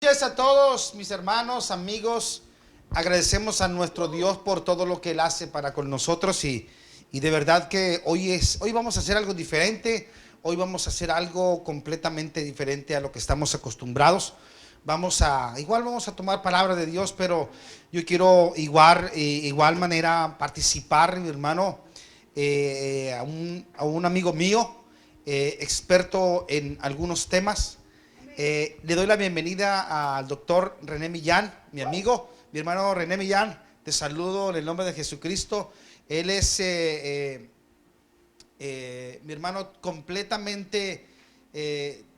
Gracias a todos mis hermanos, amigos. Agradecemos a nuestro Dios por todo lo que Él hace para con nosotros y de verdad que hoy vamos a hacer algo diferente. Hoy vamos a hacer algo completamente diferente a lo que estamos acostumbrados. Vamos a tomar palabra de Dios, pero yo quiero igual manera participar, mi hermano, a un amigo mío, experto en algunos temas. Le doy la bienvenida al doctor René Millán, mi amigo, mi hermano René Millán. Te saludo en el nombre de Jesucristo. Él es mi hermano completamente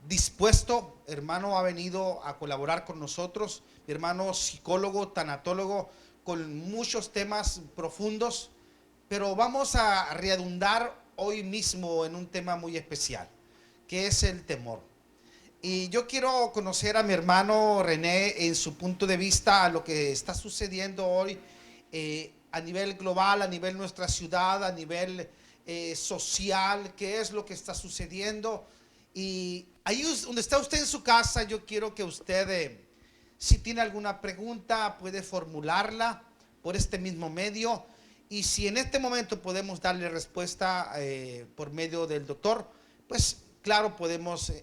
dispuesto. Hermano, ha venido a colaborar con nosotros. Mi hermano psicólogo, tanatólogo, con muchos temas profundos. Pero vamos a redundar hoy mismo en un tema muy especial, que es el temor. Y yo quiero conocer a mi hermano René en su punto de vista a lo que está sucediendo hoy a nivel global, a nivel nuestra ciudad, a nivel social, qué es lo que está sucediendo. Y ahí donde está usted en su casa, yo quiero que usted, si tiene alguna pregunta, puede formularla por este mismo medio. Y si en este momento podemos darle respuesta por medio del doctor, pues claro, podemos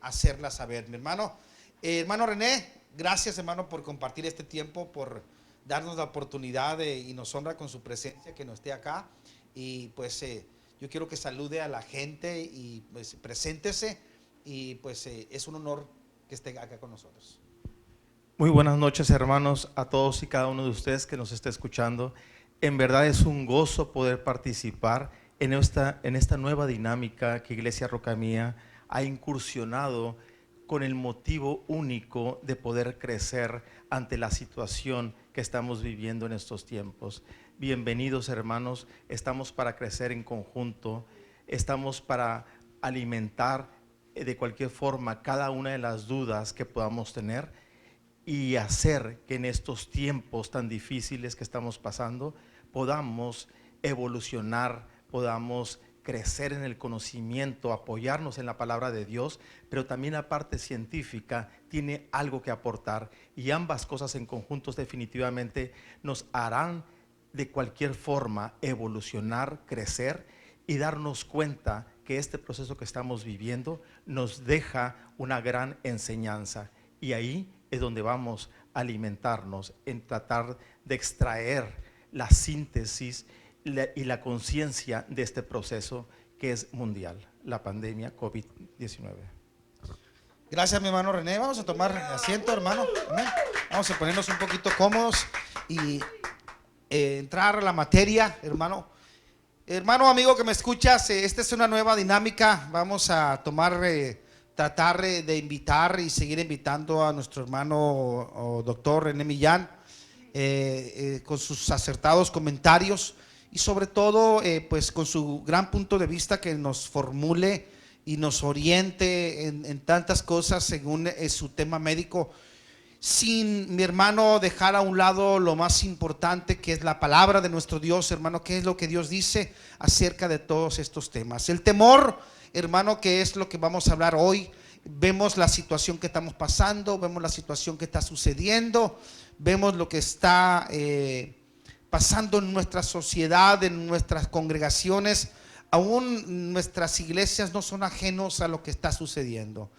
hacerla saber, mi hermano. Hermano René, gracias, hermano, por compartir este tiempo, por darnos la oportunidad y nos honra con su presencia que no esté acá. Y pues yo quiero que salude a la gente y pues preséntese. Y pues es un honor que esté acá con nosotros. Muy buenas noches, hermanos, a todos y cada uno de ustedes que nos está escuchando. En verdad es un gozo poder participar en esta nueva dinámica que Iglesia Roca Mía ha incursionado con el motivo único de poder crecer ante la situación que estamos viviendo en estos tiempos. Bienvenidos, hermanos, estamos para crecer en conjunto, estamos para alimentar de cualquier forma cada una de las dudas que podamos tener y hacer que en estos tiempos tan difíciles que estamos pasando podamos evolucionar, podamos crecer en el conocimiento, apoyarnos en la palabra de Dios, pero también la parte científica tiene algo que aportar y ambas cosas en conjuntos definitivamente nos harán de cualquier forma evolucionar, crecer y darnos cuenta que este proceso que estamos viviendo nos deja una gran enseñanza y ahí es donde vamos a alimentarnos en tratar de extraer la síntesis y la conciencia de este proceso que es mundial, la pandemia COVID-19. Gracias, mi hermano René. Vamos a tomar asiento, hermano. Vamos a ponernos un poquito cómodos y entrar a la materia, hermano. Hermano, amigo que me escuchas, esta es una nueva dinámica. Vamos a tratar de invitar y seguir invitando a nuestro hermano doctor René Millán con sus acertados comentarios y sobre todo pues con su gran punto de vista que nos formule y nos oriente en tantas cosas según su tema médico, sin, mi hermano, dejar a un lado lo más importante que es la palabra de nuestro Dios, hermano, que es lo que Dios dice acerca de todos estos temas. El temor, hermano, que es lo que vamos a hablar hoy. Vemos la situación que estamos pasando, vemos la situación que está sucediendo, vemos lo que está pasando en nuestra sociedad, en nuestras congregaciones. Aún nuestras iglesias no son ajenos a lo que está sucediendo.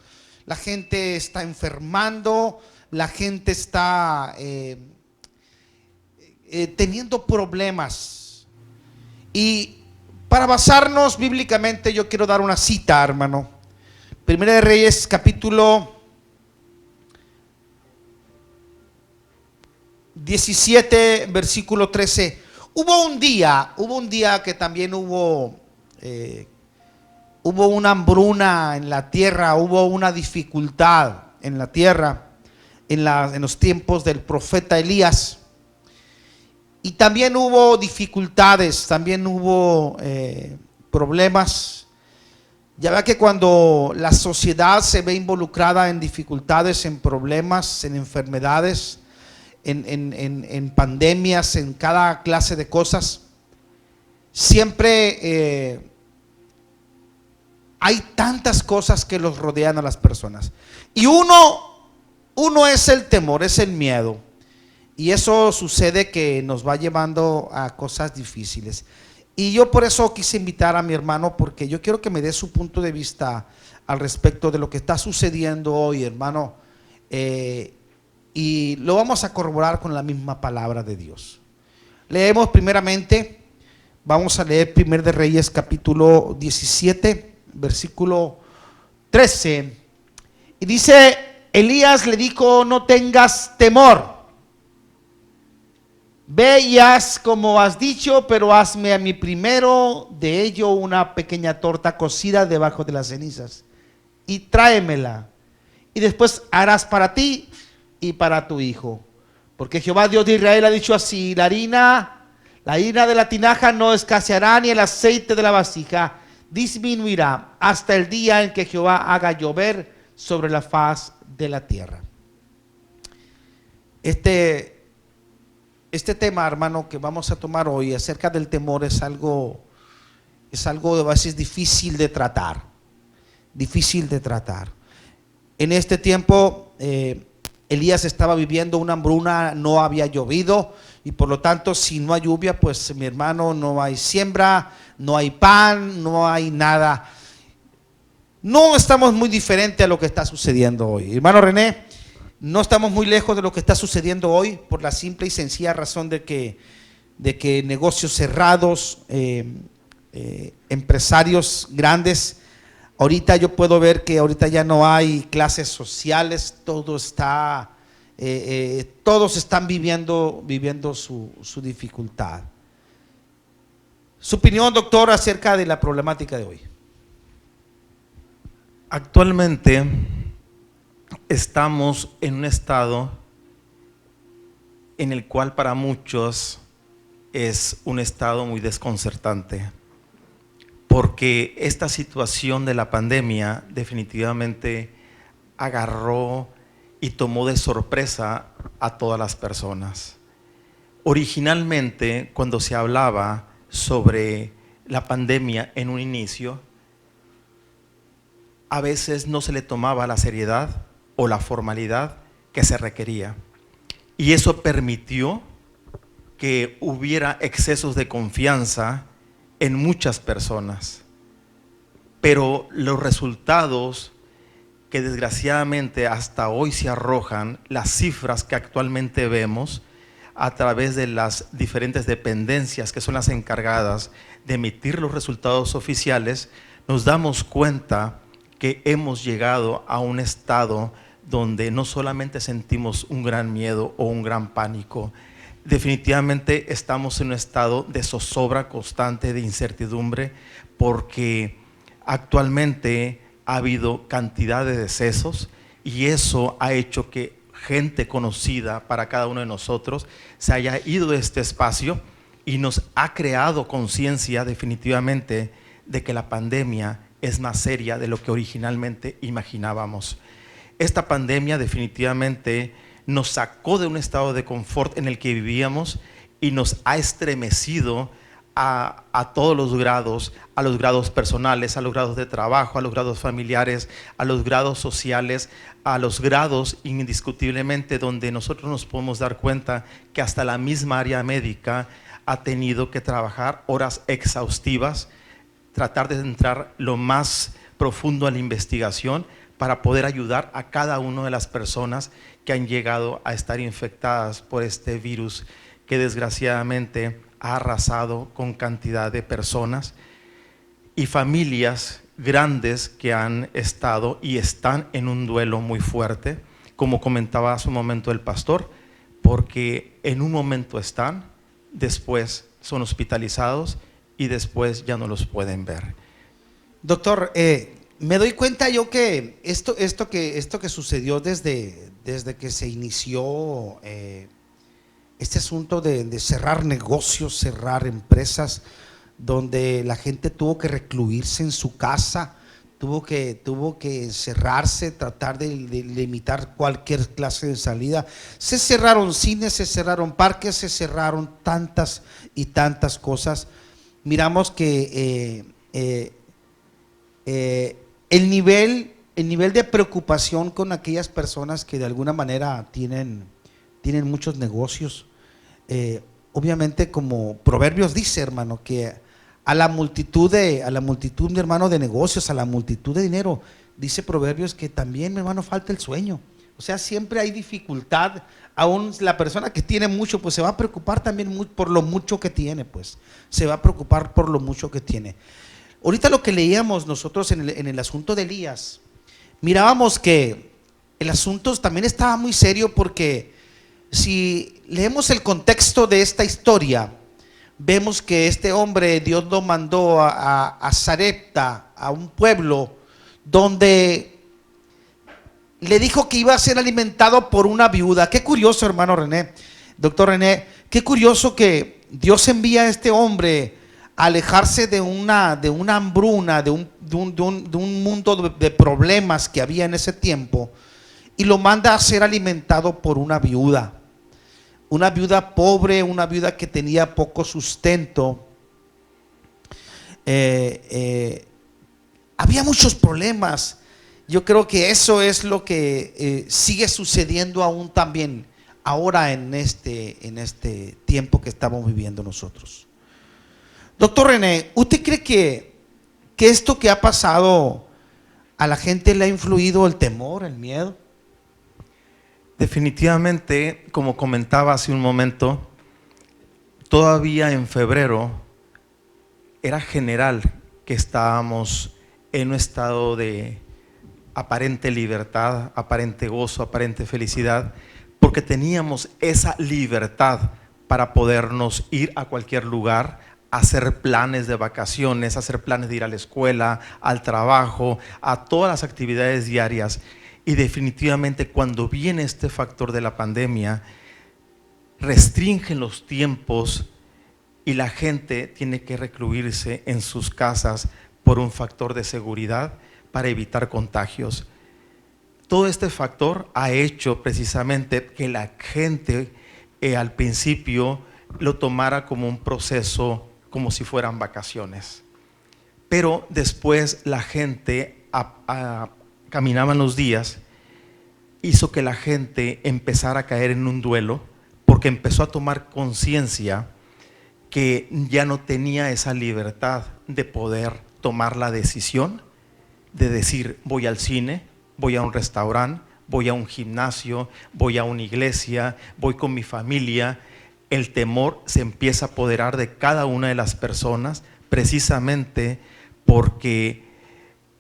La gente está enfermando, la gente está teniendo problemas. Y para basarnos bíblicamente, yo quiero dar una cita, hermano. Primera de Reyes, capítulo 17, versículo 13. Hubo un día que también hubo una hambruna en la tierra, hubo una dificultad en la tierra en los tiempos del profeta Elías. Y también hubo dificultades, también hubo problemas. Ya ve que cuando la sociedad se ve involucrada en dificultades, en problemas, en enfermedades, en pandemias, en cada clase de cosas, siempre hay tantas cosas que los rodean a las personas. Y uno es el temor, es el miedo. Y eso sucede que nos va llevando a cosas difíciles. Y yo por eso quise invitar a mi hermano, porque yo quiero que me dé su punto de vista al respecto de lo que está sucediendo hoy, hermano. Y lo vamos a corroborar con la misma palabra de Dios. Leemos primeramente, vamos a leer 1 de Reyes capítulo 17, versículo 13. Y dice, Elías le dijo, no tengas temor. Ve y haz como has dicho, pero hazme a mí primero de ello una pequeña torta cocida debajo de las cenizas y tráemela. Y después harás para ti y para tu hijo. Porque Jehová Dios de Israel ha dicho así, la harina de la tinaja no escaseará, ni el aceite de la vasija disminuirá hasta el día en que Jehová haga llover sobre la faz de la tierra. Este tema, hermano, que vamos a tomar hoy acerca del temor es algo a veces difícil de tratar. En este tiempo, Elías estaba viviendo una hambruna, no había llovido y por lo tanto, si no hay lluvia, pues mi hermano, no hay siembra, no hay pan, no hay nada. No estamos muy diferentes a lo que está sucediendo hoy. Hermano René, no estamos muy lejos de lo que está sucediendo hoy por la simple y sencilla razón de que negocios cerrados, empresarios grandes, ahorita yo puedo ver que ahorita ya no hay clases sociales, todos están viviendo su dificultad. Su opinión, doctor, acerca de la problemática de hoy. Actualmente estamos en un estado en el cual para muchos es un estado muy desconcertante, porque esta situación de la pandemia definitivamente agarró y tomó de sorpresa a todas las personas. Originalmente, cuando se hablaba sobre la pandemia en un inicio, a veces no se le tomaba la seriedad o la formalidad que se requería. Y eso permitió que hubiera excesos de confianza en muchas personas. Pero los resultados que desgraciadamente hasta hoy se arrojan, las cifras que actualmente vemos a través de las diferentes dependencias que son las encargadas de emitir los resultados oficiales, nos damos cuenta que hemos llegado a un estado donde no solamente sentimos un gran miedo o un gran pánico, definitivamente estamos en un estado de zozobra constante, de incertidumbre, porque actualmente ha habido cantidad de decesos y eso ha hecho que gente conocida para cada uno de nosotros se haya ido de este espacio y nos ha creado conciencia definitivamente de que la pandemia es más seria de lo que originalmente imaginábamos. Esta pandemia definitivamente nos sacó de un estado de confort en el que vivíamos y nos ha estremecido a todos los grados, a los grados personales, a los grados de trabajo, a los grados familiares, a los grados sociales, a los grados indiscutiblemente donde nosotros nos podemos dar cuenta que hasta la misma área médica ha tenido que trabajar horas exhaustivas, tratar de entrar lo más profundo a la investigación para poder ayudar a cada una de las personas que han llegado a estar infectadas por este virus que desgraciadamente ha arrasado con cantidad de personas y familias grandes que han estado y están en un duelo muy fuerte, como comentaba hace un momento el pastor, porque en un momento están, después son hospitalizados y después ya no los pueden ver. Doctor, me doy cuenta yo que esto que sucedió desde que se inició este asunto de cerrar negocios, cerrar empresas, donde la gente tuvo que recluirse en su casa, tuvo que encerrarse, tratar de limitar cualquier clase de salida. Se cerraron cines, se cerraron parques, se cerraron tantas y tantas cosas. Miramos que el nivel de preocupación con aquellas personas que de alguna manera tienen muchos negocios. Obviamente, como Proverbios dice, hermano, que a la multitud de hermano de negocios, a la multitud de dinero, dice Proverbios que también, hermano, falta el sueño. O sea, siempre hay dificultad. Aún la persona que tiene mucho, pues se va a preocupar también por lo mucho que tiene, pues se va a preocupar por lo mucho que tiene. Ahorita lo que leíamos nosotros en el asunto de Elías, mirábamos que el asunto también estaba muy serio, porque si leemos el contexto de esta historia, vemos que este hombre, Dios lo mandó a Sarepta, a un pueblo donde le dijo que iba a ser alimentado por una viuda. Qué curioso, hermano René, doctor René, qué curioso que Dios envía a este hombre a alejarse de una hambruna, de un mundo de problemas que había en ese tiempo, y lo manda a ser alimentado por una viuda pobre, una viuda que tenía poco sustento. Había muchos problemas. Yo creo que eso es lo que sigue sucediendo aún también ahora en este tiempo que estamos viviendo nosotros. Doctor René, ¿usted cree que esto que ha pasado a la gente le ha influido el temor, el miedo? Definitivamente, como comentaba hace un momento, todavía en febrero era general que estábamos en un estado de aparente libertad, aparente gozo, aparente felicidad, porque teníamos esa libertad para podernos ir a cualquier lugar, hacer planes de vacaciones, hacer planes de ir a la escuela, al trabajo, a todas las actividades diarias. Y definitivamente, cuando viene este factor de la pandemia, restringen los tiempos y la gente tiene que recluirse en sus casas por un factor de seguridad para evitar contagios. Todo este factor ha hecho precisamente que la gente al principio lo tomara como un proceso, como si fueran vacaciones. Pero después la gente, caminaban los días, hizo que la gente empezara a caer en un duelo, porque empezó a tomar conciencia que ya no tenía esa libertad de poder tomar la decisión de decir: voy al cine, voy a un restaurante, voy a un gimnasio, voy a una iglesia, voy con mi familia. El temor se empieza a apoderar de cada una de las personas, precisamente porque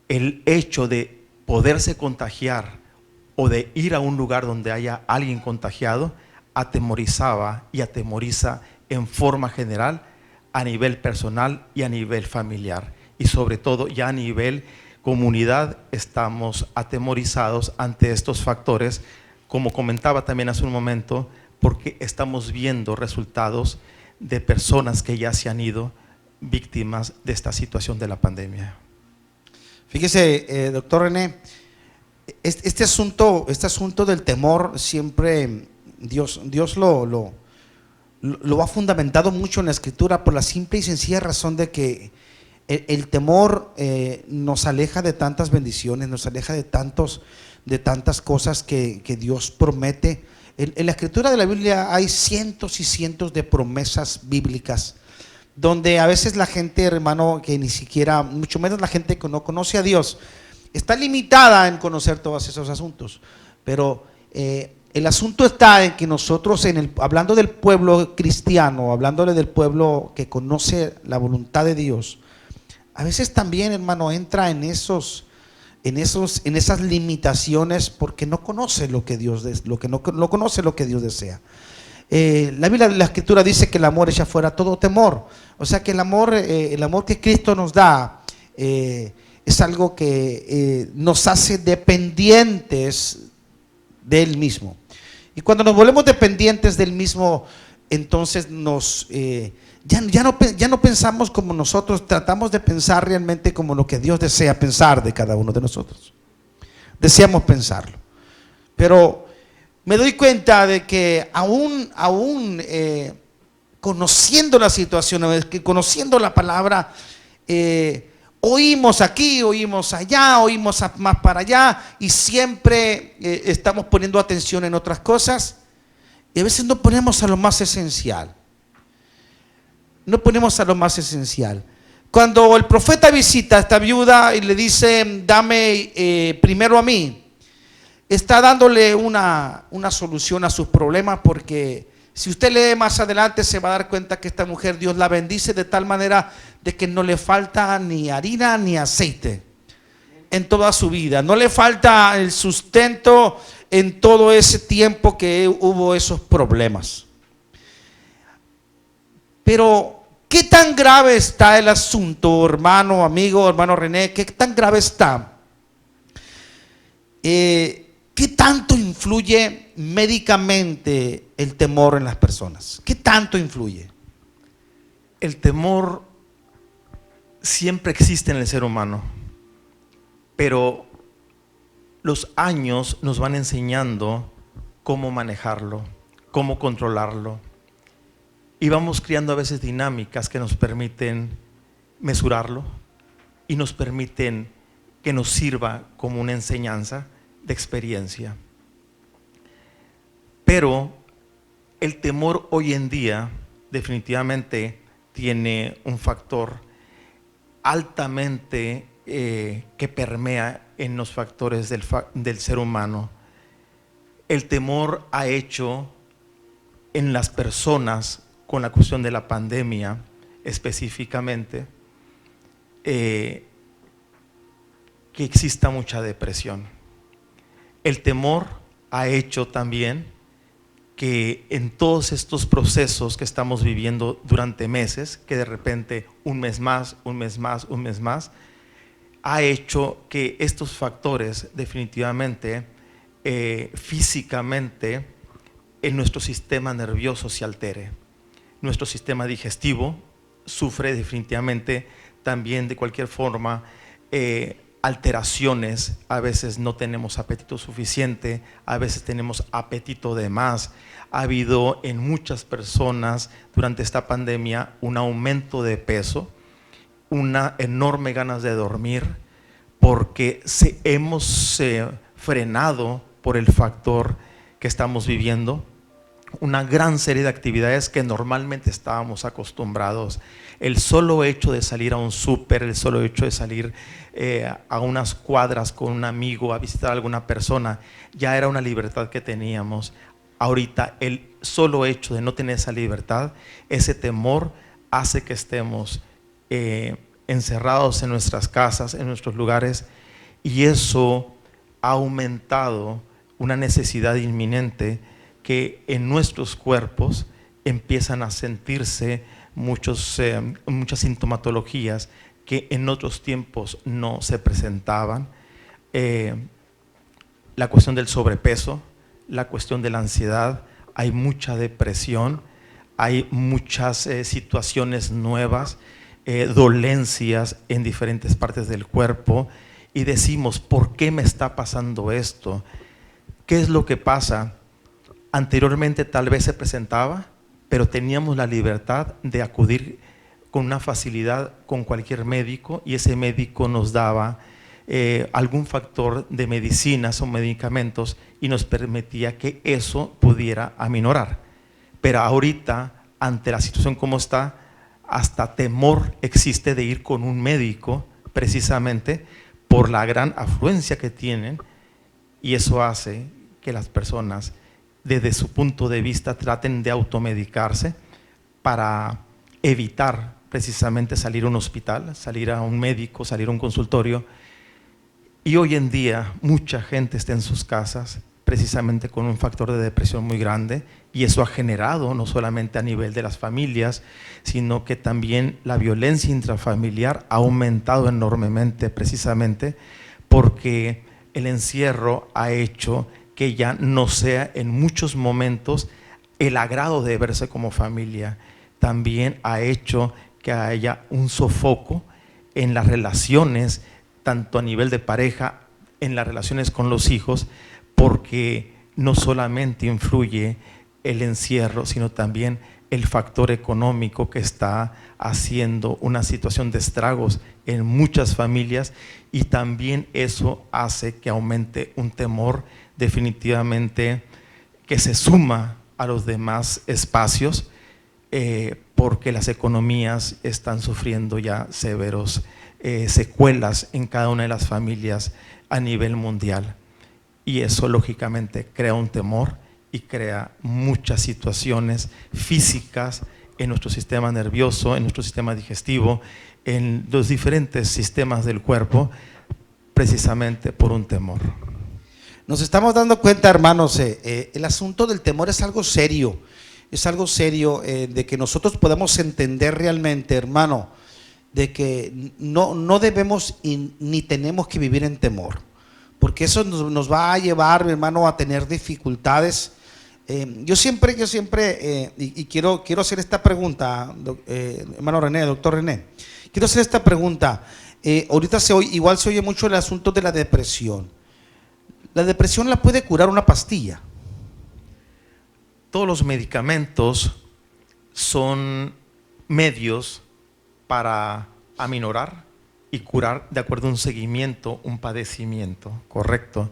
el hecho de poderse contagiar o de ir a un lugar donde haya alguien contagiado atemorizaba y atemoriza en forma general a nivel personal y a nivel familiar, y sobre todo ya a nivel comunidad estamos atemorizados ante estos factores, como comentaba también hace un momento, porque estamos viendo resultados de personas que ya se han ido víctimas de esta situación de la pandemia. Fíjese, doctor René, este asunto del temor siempre Dios lo ha fundamentado mucho en la Escritura, por la simple y sencilla razón de que el temor nos aleja de tantas bendiciones, nos aleja de tantas cosas que Dios promete. En la Escritura de la Biblia hay cientos y cientos de promesas bíblicas, donde a veces la gente, hermano, que ni siquiera, mucho menos la gente que no conoce a Dios, está limitada en conocer todos esos asuntos. Pero el asunto está en que nosotros, hablando del pueblo cristiano, hablándole del pueblo que conoce la voluntad de Dios, a veces también, hermano, entra en esas limitaciones, porque no conoce lo que Dios no conoce lo que Dios desea. La Biblia, la Escritura dice que el amor echa fuera todo temor. O sea que el amor que Cristo nos da es algo que nos hace dependientes de Él mismo. Y cuando nos volvemos dependientes del mismo, entonces ya no pensamos como nosotros, tratamos de pensar realmente como lo que Dios desea pensar de cada uno de nosotros. Deseamos pensarlo. Pero me doy cuenta de que aún conociendo la situación, conociendo la palabra, oímos aquí, oímos allá, oímos más para allá y siempre estamos poniendo atención en otras cosas y a veces no ponemos a lo más esencial. No ponemos a lo más esencial. Cuando el profeta visita a esta viuda y le dice, dame primero a mí, está dándole una solución a sus problemas, porque si usted lee más adelante se va a dar cuenta que esta mujer Dios la bendice de tal manera de que no le falta ni harina ni aceite en toda su vida. No le falta el sustento en todo ese tiempo que hubo esos problemas. Pero, ¿qué tan grave está el asunto, hermano, amigo, hermano René? ¿Qué tan grave está? ¿Qué tanto influye médicamente el temor en las personas? ¿Qué tanto influye? El temor siempre existe en el ser humano, pero los años nos van enseñando cómo manejarlo, cómo controlarlo. Y vamos creando a veces dinámicas que nos permiten mesurarlo y nos permiten que nos sirva como una enseñanza de experiencia. Pero el temor hoy en día definitivamente tiene un factor altamente que permea en los factores del ser humano. El temor ha hecho en las personas, con la cuestión de la pandemia específicamente, que exista mucha depresión. El temor ha hecho también que en todos estos procesos que estamos viviendo durante meses, que de repente un mes más, ha hecho que estos factores definitivamente, físicamente, en nuestro sistema nervioso se altere. Nuestro sistema digestivo sufre definitivamente también de cualquier forma alteraciones. A veces no tenemos apetito suficiente, a veces tenemos apetito de más. Ha habido en muchas personas durante esta pandemia un aumento de peso, una enorme ganas de dormir, porque hemos frenado por el factor que estamos viviendo una gran serie de actividades que normalmente estábamos acostumbrados. El solo hecho de salir a un súper, el solo hecho de salir a unas cuadras con un amigo a visitar a alguna persona, ya era una libertad que teníamos. Ahorita el solo hecho de no tener esa libertad, ese temor hace que estemos encerrados en nuestras casas, en nuestros lugares, y eso ha aumentado una necesidad inminente que en nuestros cuerpos empiezan a sentirse muchas sintomatologías que en otros tiempos no se presentaban. La cuestión del sobrepeso, la cuestión de la ansiedad, hay mucha depresión, hay muchas situaciones nuevas, dolencias en diferentes partes del cuerpo, y decimos, ¿por qué me está pasando esto? ¿Qué es lo que pasa? Anteriormente tal vez se presentaba, pero teníamos la libertad de acudir con una facilidad con cualquier médico, y ese médico nos daba algún factor de medicinas o medicamentos y nos permitía que eso pudiera aminorar. Pero ahorita, ante la situación como está, hasta temor existe de ir con un médico, precisamente por la gran afluencia que tienen, y eso hace que las personas, desde su punto de vista, traten de automedicarse para evitar precisamente salir a un hospital, salir a un médico, salir a un consultorio. Y hoy en día mucha gente está en sus casas precisamente con un factor de depresión muy grande, y eso ha generado no solamente a nivel de las familias, sino que también la violencia intrafamiliar ha aumentado enormemente, precisamente porque el encierro ha hecho que ya no sea en muchos momentos el agrado de verse como familia. También ha hecho que haya un sofoco en las relaciones, tanto a nivel de pareja, en las relaciones con los hijos, porque no solamente influye el encierro, sino también el factor económico que está haciendo una situación de estragos en muchas familias, y también eso hace que aumente un temor definitivamente que se suma a los demás espacios, porque las economías están sufriendo ya severos secuelas en cada una de las familias a nivel mundial, y eso lógicamente crea un temor y crea muchas situaciones físicas en nuestro sistema nervioso, en nuestro sistema digestivo, en los diferentes sistemas del cuerpo, precisamente por un temor. Nos estamos dando cuenta, hermanos, el asunto del temor es algo serio de que nosotros podemos entender realmente, hermano, de que no debemos ni tenemos que vivir en temor, porque eso nos va a llevar, hermano, a tener dificultades. Yo siempre quiero hacer esta pregunta, hermano René, doctor René, quiero hacer esta pregunta. Ahorita igual se oye mucho el asunto de la depresión. ¿La depresión la puede curar una pastilla? Todos los medicamentos son medios para aminorar y curar de acuerdo a un seguimiento, un padecimiento, correcto.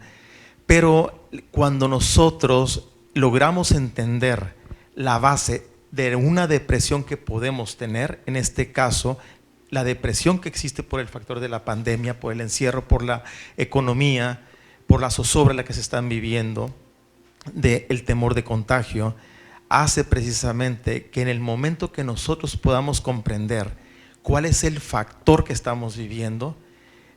Pero cuando nosotros logramos entender la base de una depresión que podemos tener, en este caso, la depresión que existe por el factor de la pandemia, por el encierro, por la economía, por la zozobra en la que se están viviendo, del temor de contagio, hace precisamente que en el momento que nosotros podamos comprender cuál es el factor que estamos viviendo,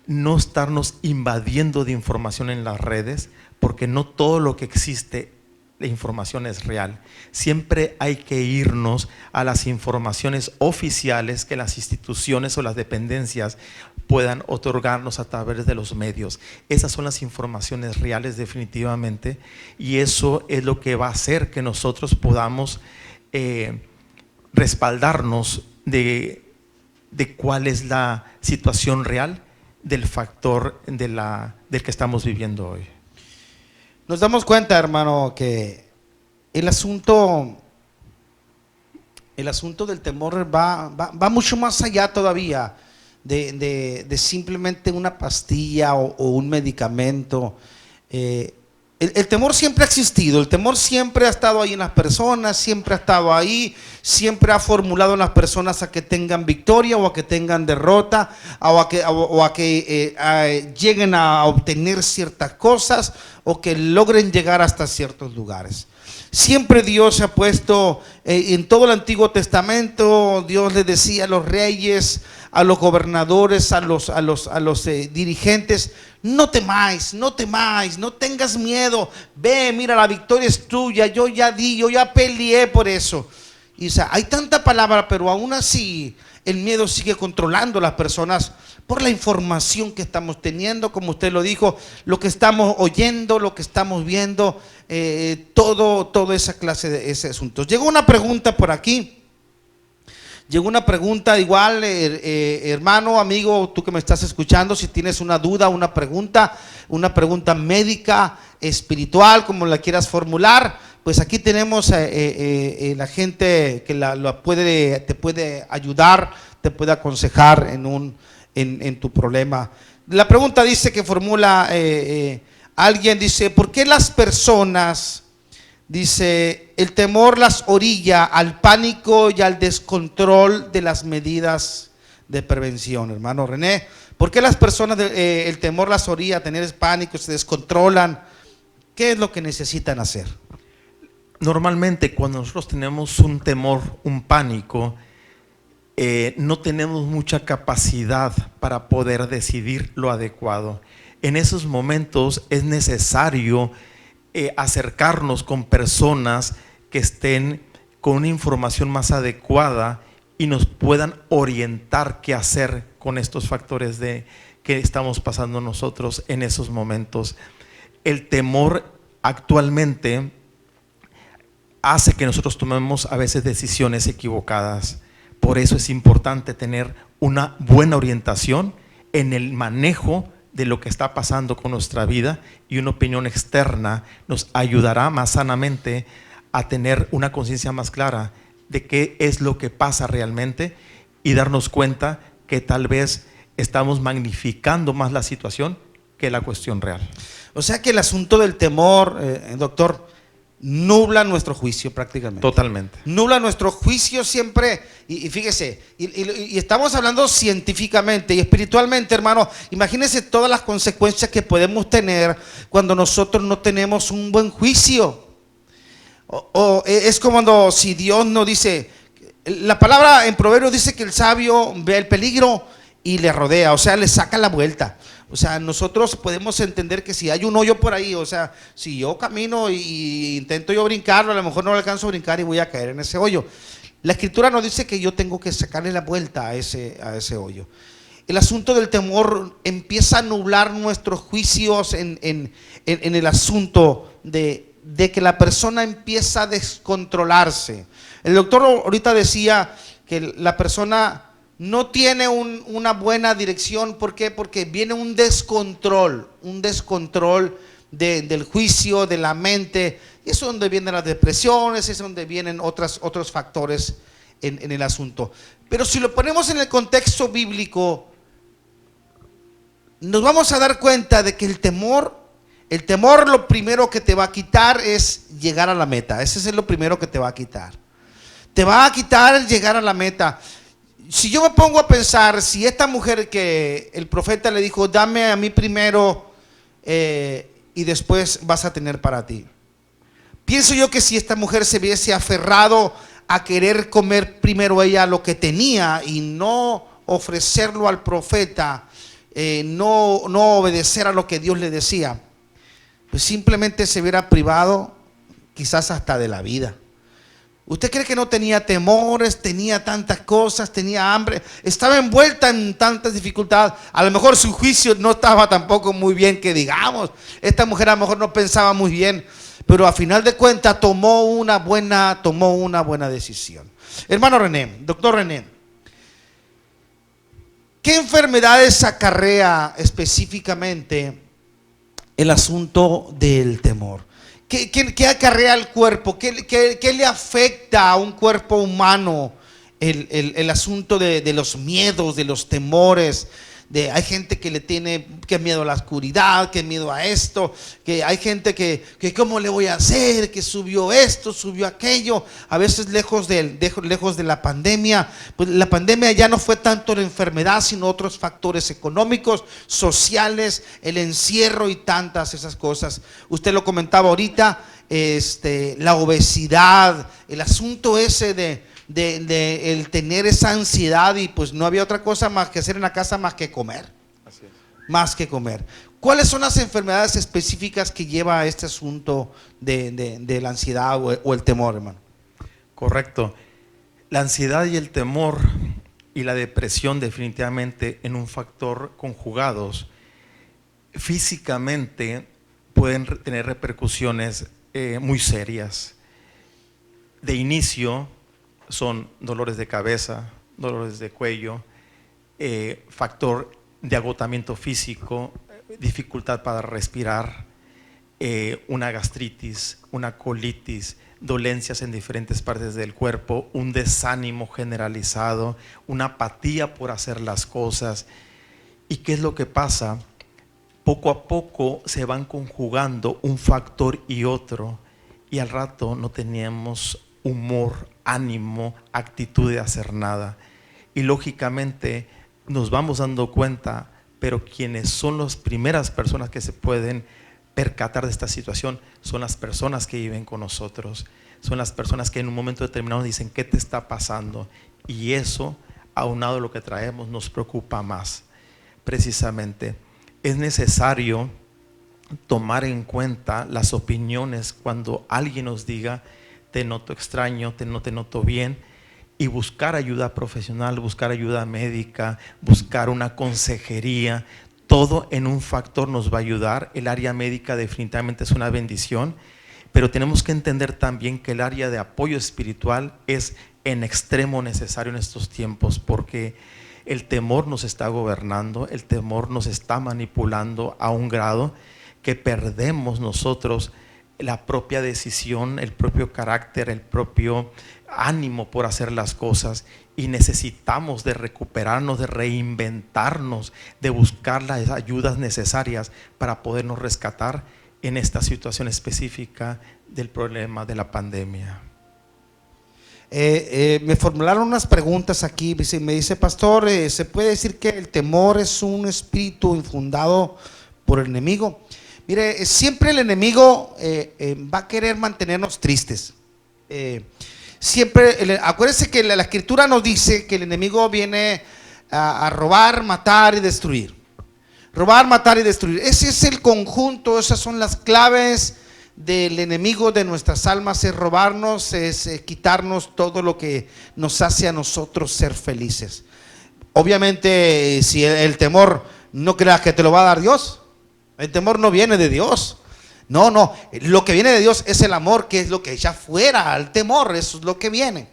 no estarnos invadiendo de información en las redes, porque no todo lo que existe, la información es real. Siempre hay que irnos a las informaciones oficiales que las instituciones o las dependencias puedan otorgarnos a través de los medios. Esas son las informaciones reales definitivamente, y eso es lo que va a hacer que nosotros podamos respaldarnos de cuál es la situación real del factor del que estamos viviendo hoy. Nos damos cuenta, hermano, que el asunto del temor va mucho más allá todavía de simplemente una pastilla o un medicamento. El temor siempre ha existido, el temor siempre ha estado ahí en las personas, siempre ha estado ahí, siempre ha formulado en las personas a que tengan victoria o a que tengan derrota, o a que lleguen a obtener ciertas cosas o que logren llegar hasta ciertos lugares. Siempre Dios se ha puesto, en todo el Antiguo Testamento, Dios le decía a los reyes, a los gobernadores, a los dirigentes: no temáis, no tengas miedo, ve, mira, la victoria es tuya, yo ya peleé por eso. Y, o sea, hay tanta palabra, pero aún así el miedo sigue controlando a las personas por la información que estamos teniendo, como usted lo dijo, lo que estamos oyendo, lo que estamos viendo, toda esa clase de ese asunto. Llegó una pregunta por aquí. Llegó una pregunta igual, hermano, amigo, tú que me estás escuchando, si tienes una duda, una pregunta médica, espiritual, como la quieras formular, pues aquí tenemos la gente que te puede ayudar, te puede aconsejar en tu problema. La pregunta dice que formula alguien, dice: ¿por qué las personas, dice, el temor las orilla al pánico y al descontrol de las medidas de prevención? Hermano René, ¿por qué las personas el temor las orilla a tener pánico, se descontrolan? ¿Qué es lo que necesitan hacer? Normalmente cuando nosotros tenemos un temor, un pánico, no tenemos mucha capacidad para poder decidir lo adecuado. En esos momentos es necesario acercarnos con personas que estén con una información más adecuada y nos puedan orientar qué hacer con estos factores que estamos pasando nosotros en esos momentos. El temor actualmente hace que nosotros tomemos a veces decisiones equivocadas. Por eso es importante tener una buena orientación en el manejo de lo que está pasando con nuestra vida, y una opinión externa nos ayudará más sanamente a tener una conciencia más clara de qué es lo que pasa realmente y darnos cuenta que tal vez estamos magnificando más la situación que la cuestión real. O sea que el asunto del temor, doctor, nubla nuestro juicio prácticamente. Totalmente. Nubla nuestro juicio siempre, y fíjese, y estamos hablando científicamente y espiritualmente, hermano. Imagínense todas las consecuencias que podemos tener cuando nosotros no tenemos un buen juicio. Es como cuando si Dios no dice, la palabra en Proverbios dice que el sabio ve el peligro y le rodea, o sea, le saca la vuelta. O sea, nosotros podemos entender que si hay un hoyo por ahí, o sea, si yo camino y intento yo brincarlo, a lo mejor no lo alcanzo a brincar y voy a caer en ese hoyo. La Escritura nos dice que yo tengo que sacarle la vuelta a ese hoyo. El asunto del temor empieza a nublar nuestros juicios en el asunto de que la persona empieza a descontrolarse. El doctor ahorita decía que la persona no tiene una buena dirección. ¿Por qué? Porque viene un descontrol del juicio, de la mente. Y eso es donde vienen las depresiones, es donde vienen otros factores en el asunto. Pero si lo ponemos en el contexto bíblico, nos vamos a dar cuenta de que el temor lo primero que te va a quitar es llegar a la meta. Ese es lo primero que te va a quitar. Te va a quitar el llegar a la meta. Si yo me pongo a pensar, si esta mujer que el profeta le dijo, dame a mí primero y después vas a tener para ti. Pienso yo que si esta mujer se hubiese aferrado a querer comer primero ella lo que tenía y no ofrecerlo al profeta, no obedecer a lo que Dios le decía, pues simplemente se hubiera privado quizás hasta de la vida. ¿Usted cree que no tenía temores, tenía tantas cosas, tenía hambre, estaba envuelta en tantas dificultades? A lo mejor su juicio no estaba tampoco muy bien, que digamos. Esta mujer a lo mejor no pensaba muy bien, pero a final de cuentas tomó una buena decisión. Hermano René, doctor René, ¿qué enfermedades acarrea específicamente el asunto del temor? ¿Qué acarrea al cuerpo? ¿Qué le afecta a un cuerpo humano el asunto de los miedos, de los temores? Hay gente que le tiene que miedo a la oscuridad, que miedo a esto, que hay gente que ¿cómo le voy a hacer? Que subió esto, subió aquello. A veces lejos de la pandemia, pues la pandemia ya no fue tanto la enfermedad, sino otros factores económicos, sociales, el encierro y tantas esas cosas. Usted lo comentaba ahorita, la obesidad, el asunto ese de el tener esa ansiedad, y pues no había otra cosa más que hacer en la casa más que comer. Así es. Más que comer. ¿Cuáles son las enfermedades específicas que lleva a este asunto de la ansiedad o el temor, hermano? Correcto. La ansiedad y el temor y la depresión definitivamente en un factor conjugados físicamente pueden tener repercusiones muy serias. De inicio son dolores de cabeza, dolores de cuello, factor de agotamiento físico, dificultad para respirar, una gastritis, una colitis, dolencias en diferentes partes del cuerpo, un desánimo generalizado, una apatía por hacer las cosas. ¿Y qué es lo que pasa? Poco a poco se van conjugando un factor y otro, y al rato no teníamos humor, ánimo, actitud de hacer nada. Y lógicamente nos vamos dando cuenta, pero quienes son las primeras personas que se pueden percatar de esta situación son las personas que viven con nosotros, son las personas que en un momento determinado dicen, ¿qué te está pasando? Y eso, aunado a lo que traemos, nos preocupa más. Precisamente es necesario tomar en cuenta las opiniones cuando alguien nos diga, te noto extraño, no te noto bien, y buscar ayuda profesional, buscar ayuda médica, buscar una consejería. Todo en un factor nos va a ayudar. El área médica definitivamente es una bendición, pero tenemos que entender también que el área de apoyo espiritual es en extremo necesario en estos tiempos, porque el temor nos está gobernando, el temor nos está manipulando a un grado que perdemos nosotros la propia decisión, el propio carácter, el propio ánimo por hacer las cosas, y necesitamos de recuperarnos, de reinventarnos, de buscar las ayudas necesarias para podernos rescatar en esta situación específica del problema de la pandemia. Me formularon unas preguntas aquí. Me dice, pastor, ¿se puede decir que el temor es un espíritu infundado por el enemigo? Mire, siempre el enemigo va a querer mantenernos tristes. Acuérdense que la escritura nos dice que el enemigo viene a robar, matar y destruir. Robar, matar y destruir. Ese es el conjunto, esas son las claves del enemigo de nuestras almas. Es robarnos, es quitarnos todo lo que nos hace a nosotros ser felices. Obviamente, si el temor, no creas que te lo va a dar Dios. El temor no viene de Dios. No, lo que viene de Dios es el amor, que es lo que echa fuera al temor. Eso es lo que viene.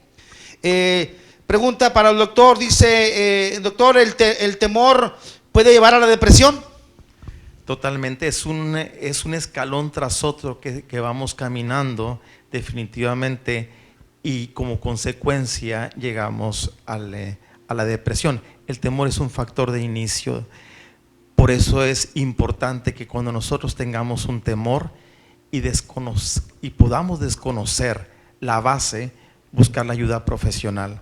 Pregunta para el doctor, dice, doctor, ¿el temor puede llevar a la depresión? Totalmente, es un escalón tras otro que vamos caminando definitivamente, y como consecuencia llegamos a la depresión. El temor es un factor de inicio. Por eso es importante que cuando nosotros tengamos un temor y podamos desconocer la base, buscar la ayuda profesional.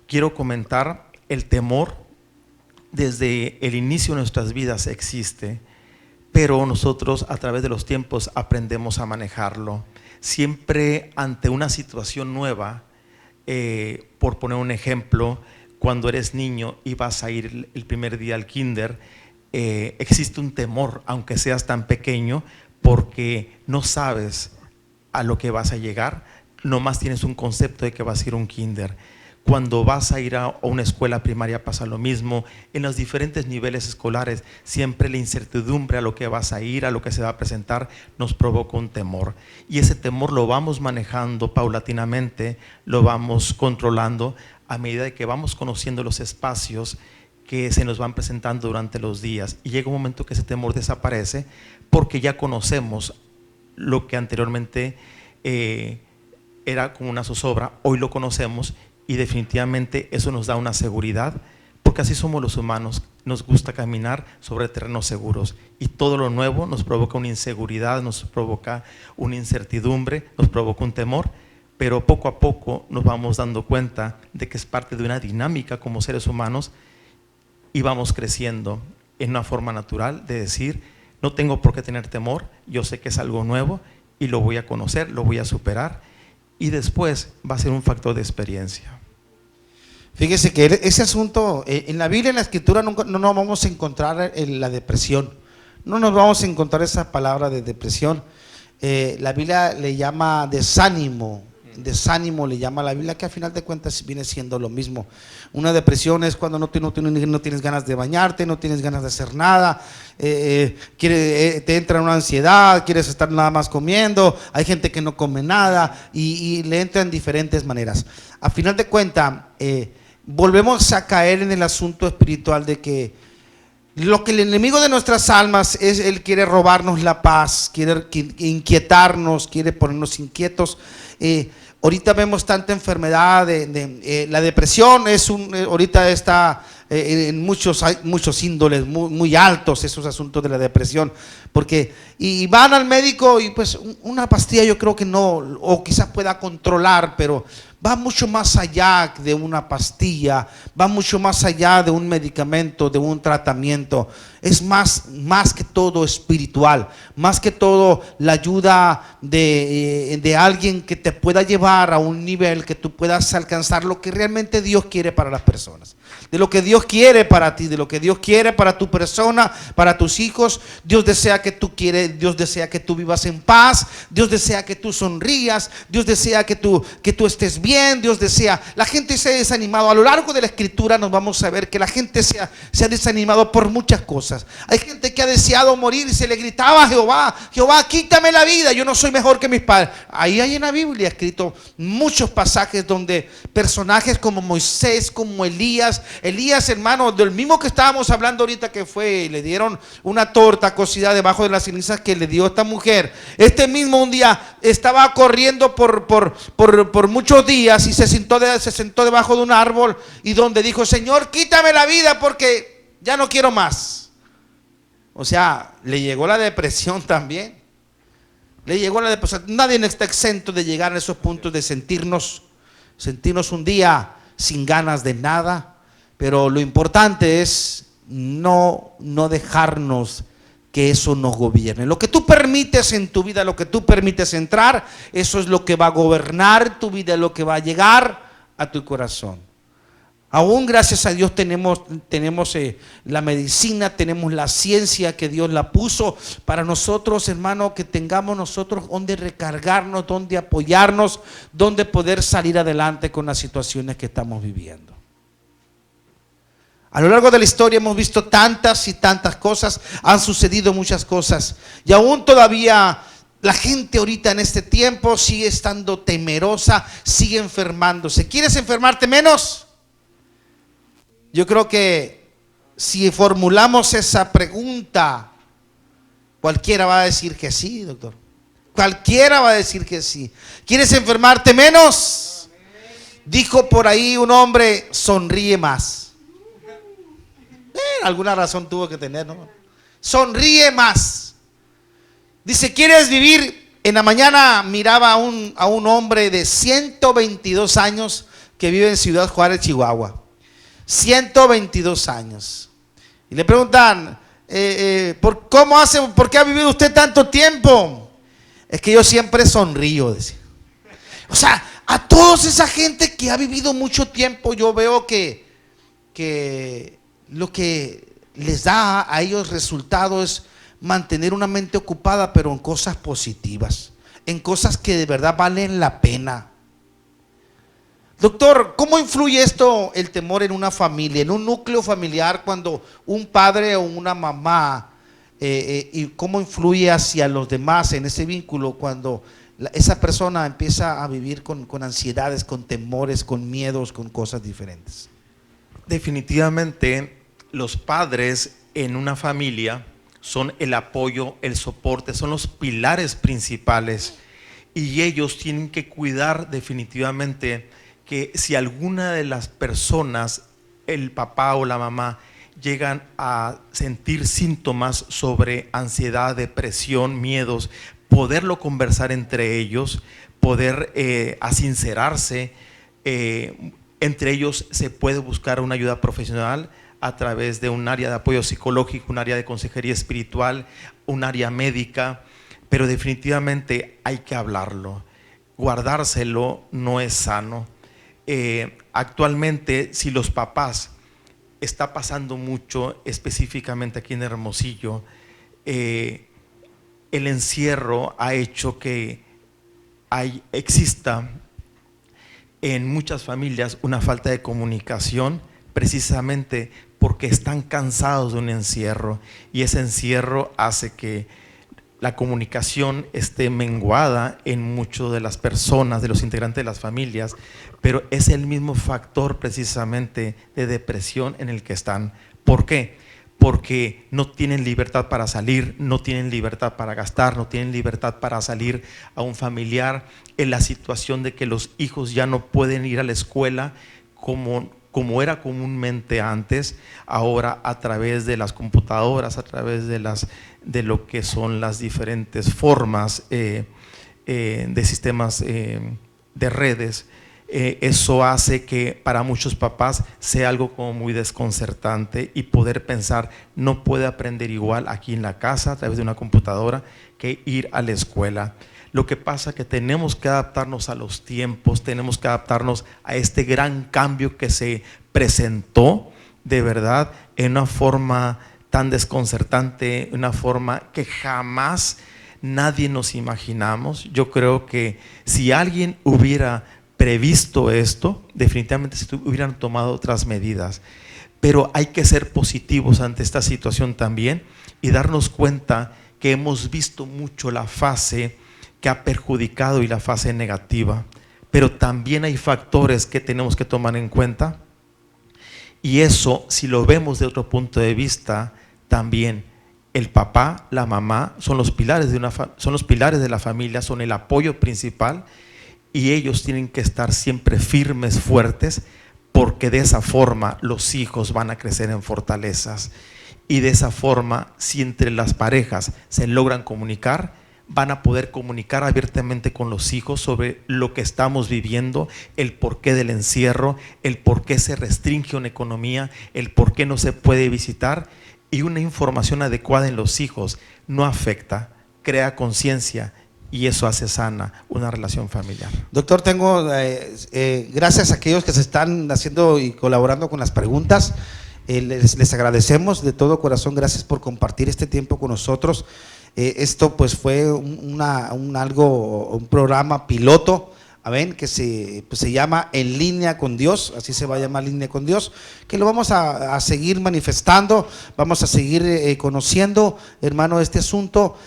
Quiero comentar, el temor desde el inicio de nuestras vidas existe, pero nosotros a través de los tiempos aprendemos a manejarlo. Siempre ante una situación nueva, por poner un ejemplo, cuando eres niño y vas a ir el primer día al kinder, existe un temor, aunque seas tan pequeño, porque no sabes a lo que vas a llegar, nomás tienes un concepto de que vas a ir a un kinder. Cuando vas a ir a una escuela primaria pasa lo mismo. En los diferentes niveles escolares, siempre la incertidumbre a lo que vas a ir, a lo que se va a presentar, nos provoca un temor. Y ese temor lo vamos manejando paulatinamente, lo vamos controlando a medida de que vamos conociendo los espacios que se nos van presentando durante los días. Y llega un momento que ese temor desaparece porque ya conocemos lo que anteriormente era como una zozobra. Hoy lo conocemos y definitivamente eso nos da una seguridad, porque así somos los humanos, nos gusta caminar sobre terrenos seguros, y todo lo nuevo nos provoca una inseguridad, nos provoca una incertidumbre, nos provoca un temor, pero poco a poco nos vamos dando cuenta de que es parte de una dinámica como seres humanos, y vamos creciendo en una forma natural de decir, no tengo por qué tener temor, yo sé que es algo nuevo y lo voy a conocer, lo voy a superar, y después va a ser un factor de experiencia. Fíjese que ese asunto, en la Biblia, en la Escritura, no nos vamos a encontrar la depresión. No nos vamos a encontrar esa palabra de depresión. La Biblia le llama desánimo. Desánimo le llama a la Biblia, que al final de cuentas viene siendo lo mismo. Una depresión es cuando no tienes ganas de bañarte, no tienes ganas de hacer nada, te entra una ansiedad, quieres estar nada más comiendo. Hay gente que no come nada y le entra en diferentes maneras. Al final de cuentas, volvemos a caer en el asunto espiritual de que lo que el enemigo de nuestras almas es, él quiere robarnos la paz, quiere inquietarnos, quiere ponernos inquietos. Ahorita vemos tanta enfermedad, la depresión es ahorita está en muchos índoles muy altos, esos asuntos de la depresión, porque y van al médico y pues una pastilla yo creo que no, o quizás pueda controlar, pero va mucho más allá de una pastilla, va mucho más allá de un medicamento, de un tratamiento. Es más que todo espiritual, más que todo la ayuda de alguien que te pueda llevar a un nivel que tú puedas alcanzar lo que realmente Dios quiere para las personas, de lo que Dios quiere para ti, de lo que Dios quiere para tu persona, para tus hijos. Dios desea que tú vivas en paz, Dios desea que tú sonrías, Dios desea que tú estés bien. Dios desea, la gente se ha desanimado. A lo largo de la escritura nos vamos a ver que la gente se ha desanimado por muchas cosas. Hay gente que ha deseado morir y se le gritaba a Jehová: Jehová, quítame la vida, yo no soy mejor que mis padres. Ahí hay en la Biblia escrito muchos pasajes donde personajes como Moisés, como Elías días, hermano, del mismo que estábamos hablando ahorita, que fue, le dieron una torta cocida debajo de las cenizas que le dio esta mujer. Este mismo un día estaba corriendo por muchos días y se sentó debajo de un árbol y donde dijo: Señor, quítame la vida porque ya no quiero más. O sea, le llegó la depresión también. Le llegó la depresión. Nadie está exento de llegar a esos puntos de sentirnos un día sin ganas de nada, pero lo importante es no dejarnos que eso nos gobierne. Lo que tú permites en tu vida, lo que tú permites entrar, eso es lo que va a gobernar tu vida, lo que va a llegar a tu corazón. Aún gracias a Dios tenemos la medicina, tenemos la ciencia que Dios la puso para nosotros, hermano, que tengamos nosotros donde recargarnos, donde apoyarnos, donde poder salir adelante con las situaciones que estamos viviendo. A lo largo de la historia hemos visto tantas y tantas cosas, han sucedido muchas cosas y aún todavía la gente ahorita en este tiempo sigue estando temerosa, sigue enfermándose. ¿Quieres enfermarte menos? Yo creo que si formulamos esa pregunta, cualquiera va a decir que sí, doctor. Cualquiera va a decir que sí. ¿Quieres enfermarte menos? Dijo por ahí un hombre: sonríe más. Alguna razón tuvo que tener, ¿no? Sonríe más. Dice: ¿quieres vivir? En la mañana miraba a un hombre de 122 años que vive en Ciudad Juárez, Chihuahua. 122 años. Y le preguntan: ¿por qué ha vivido usted tanto tiempo? Es que yo siempre sonrío, decía. O sea, a toda esa gente que ha vivido mucho tiempo, yo veo que lo que les da a ellos resultado es mantener una mente ocupada, pero en cosas positivas, en cosas que de verdad valen la pena. Doctor, ¿cómo influye esto, el temor, en una familia, en un núcleo familiar, cuando un padre o una mamá, y cómo influye hacia los demás en ese vínculo cuando esa persona empieza a vivir con ansiedades, con temores, con miedos, con cosas diferentes? Definitivamente los padres en una familia son el apoyo, el soporte, son los pilares principales y ellos tienen que cuidar definitivamente que si alguna de las personas, el papá o la mamá, llegan a sentir síntomas sobre ansiedad, depresión, miedos, poderlo conversar entre ellos, poder asincerarse, entre ellos se puede buscar una ayuda profesional a través de un área de apoyo psicológico, un área de consejería espiritual, un área médica, pero definitivamente hay que hablarlo. Guardárselo no es sano. Actualmente, si los papás, está pasando mucho, específicamente aquí en Hermosillo, el encierro ha hecho que exista en muchas familias una falta de comunicación, precisamente porque están cansados de un encierro, y ese encierro hace que la comunicación esté menguada en muchas de las personas, de los integrantes de las familias, pero es el mismo factor precisamente de depresión en el que están. ¿Por qué? Porque no tienen libertad para salir, no tienen libertad para gastar, no tienen libertad para salir a un familiar, en la situación de que los hijos ya no pueden ir a la escuela como era comúnmente antes. Ahora, a través de las computadoras, a través de lo que son las diferentes formas de sistemas de redes, eso hace que para muchos papás sea algo como muy desconcertante, y poder pensar: no puede aprender igual aquí en la casa a través de una computadora que ir a la escuela. Lo que pasa es que tenemos que adaptarnos a los tiempos, tenemos que adaptarnos a este gran cambio que se presentó de verdad en una forma tan desconcertante, una forma que jamás nadie nos imaginamos. Yo creo que si alguien hubiera previsto esto, definitivamente se hubieran tomado otras medidas. Pero hay que ser positivos ante esta situación también y darnos cuenta que hemos visto mucho la fase que ha perjudicado y la fase negativa, pero también hay factores que tenemos que tomar en cuenta, Y eso, si lo vemos de otro punto de vista, también el papá, la mamá son los pilares son los pilares de la familia, son el apoyo principal, y ellos tienen que estar siempre firmes, fuertes, porque de esa forma los hijos van a crecer en fortalezas. Y de esa forma, si entre las parejas se logran comunicar, van a poder comunicar abiertamente con los hijos sobre lo que estamos viviendo, el porqué del encierro, el por qué se restringe una economía, el por qué no se puede visitar, y una información adecuada en los hijos no afecta, crea conciencia, y eso hace sana una relación familiar. Doctor, tengo, gracias a aquellos que se están haciendo y colaborando con las preguntas. Les agradecemos de todo corazón, gracias por compartir este tiempo con nosotros. Esto pues fue un programa piloto, amén, que se llama En Línea con Dios, así se va a llamar, Línea con Dios, que lo vamos a seguir manifestando, vamos a seguir conociendo, hermano, este asunto,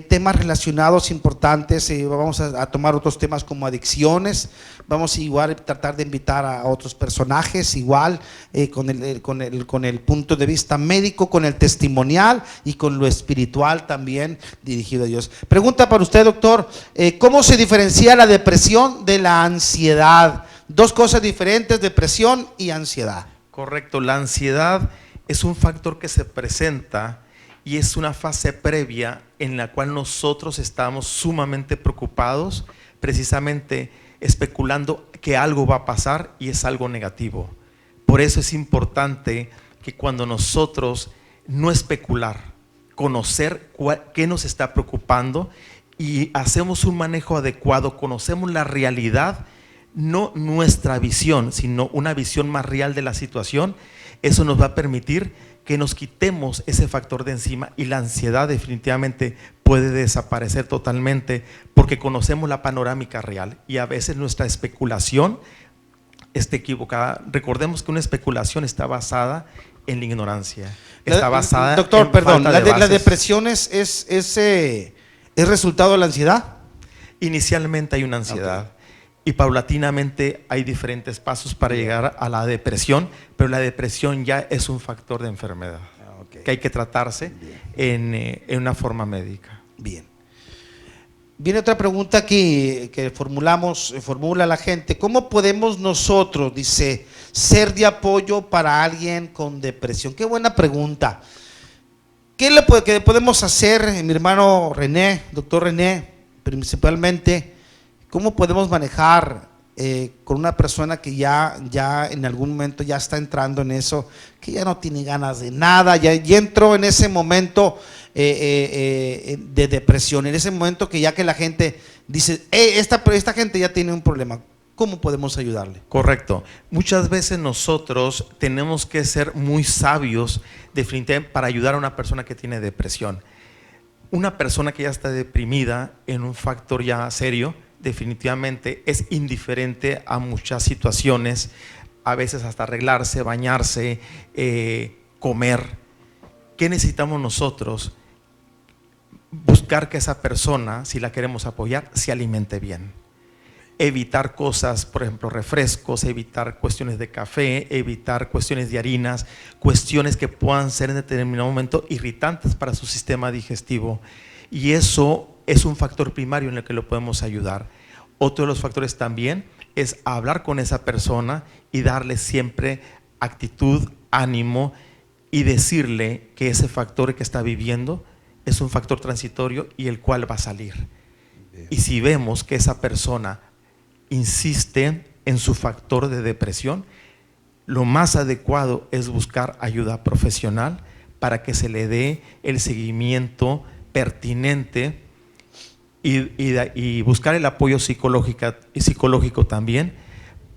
temas relacionados importantes, vamos a tomar otros temas como adicciones, vamos igual a tratar de invitar a otros personajes, igual con el punto de vista médico, con el testimonial y con lo espiritual también dirigido a Dios. Pregunta para usted, doctor, ¿cómo se diferencia la depresión de la ansiedad? Dos cosas diferentes, depresión y ansiedad. Correcto, la ansiedad es un factor que se presenta y es una fase previa en la cual nosotros estamos sumamente preocupados, precisamente especulando que algo va a pasar y es algo negativo. Por eso es importante que cuando nosotros no especular, conocer qué nos está preocupando y hacemos un manejo adecuado, conocemos la realidad, no nuestra visión, sino una visión más real de la situación, eso nos va a permitir que nos quitemos ese factor de encima y la ansiedad definitivamente puede desaparecer totalmente porque conocemos la panorámica real y a veces nuestra especulación está equivocada. Recordemos que una especulación está basada en la ignorancia, está basada doctor, en perdón, falta de la bases. depresión es resultado de la ansiedad. Inicialmente hay una ansiedad. Y paulatinamente hay diferentes pasos para llegar a la depresión, pero la depresión ya es un factor de enfermedad que hay que tratarse en una forma médica. Bien. Viene otra pregunta aquí que formula la gente. ¿Cómo podemos nosotros, dice, ser de apoyo para alguien con depresión? Qué buena pregunta. ¿Qué podemos hacer, mi hermano René, doctor René, principalmente? ¿Cómo podemos manejar con una persona que ya en algún momento ya está entrando en eso, que ya no tiene ganas de nada, ya entró en ese momento de depresión, en ese momento que ya que la gente dice, esta gente ya tiene un problema? ¿Cómo podemos ayudarle? Correcto. Muchas veces nosotros tenemos que ser muy sabios definitivamente para ayudar a una persona que tiene depresión. Una persona que ya está deprimida en un factor ya serio, definitivamente es indiferente a muchas situaciones, a veces hasta arreglarse, bañarse, comer. ¿Qué necesitamos nosotros? Buscar que esa persona, si la queremos apoyar, se alimente bien. Evitar cosas, por ejemplo, refrescos, evitar cuestiones de café, evitar cuestiones de harinas, cuestiones que puedan ser en determinado momento irritantes para su sistema digestivo. Y eso es un factor primario en el que lo podemos ayudar. Otro de los factores también es hablar con esa persona y darle siempre actitud, ánimo y decirle que ese factor que está viviendo es un factor transitorio y el cual va a salir. Y si vemos que esa persona insiste en su factor de depresión, lo más adecuado es buscar ayuda profesional para que se le dé el seguimiento pertinente y buscar el apoyo psicológico también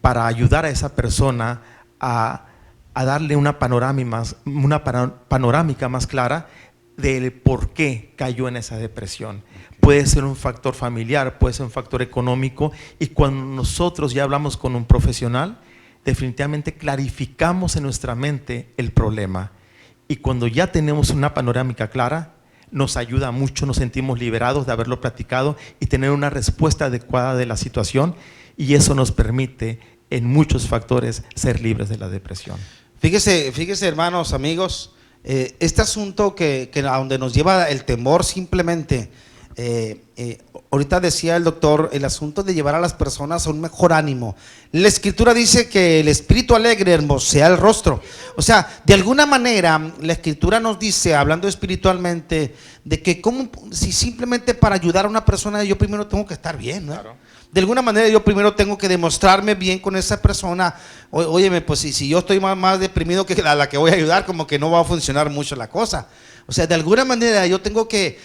para ayudar a esa persona a darle una panorámica más clara del por qué cayó en esa depresión. Puede ser un factor familiar, puede ser un factor económico, y cuando nosotros ya hablamos con un profesional, definitivamente clarificamos en nuestra mente el problema, y cuando ya tenemos una panorámica clara, nos ayuda mucho, nos sentimos liberados de haberlo platicado y tener una respuesta adecuada de la situación, y eso nos permite en muchos factores ser libres de la depresión. Fíjese, hermanos, amigos, este asunto que a donde nos lleva el temor simplemente, ahorita decía el doctor, el asunto de llevar a las personas a un mejor ánimo. La escritura dice que el espíritu alegre hermosea el rostro. O sea, de alguna manera la escritura nos dice, hablando espiritualmente, de que como si simplemente para ayudar a una persona yo primero tengo que estar bien, ¿no? Claro. De alguna manera yo primero tengo que demostrarme bien con esa persona. Óyeme, pues si yo estoy más deprimido que a la que voy a ayudar, como que no va a funcionar mucho la cosa. O sea, de alguna manera yo tengo que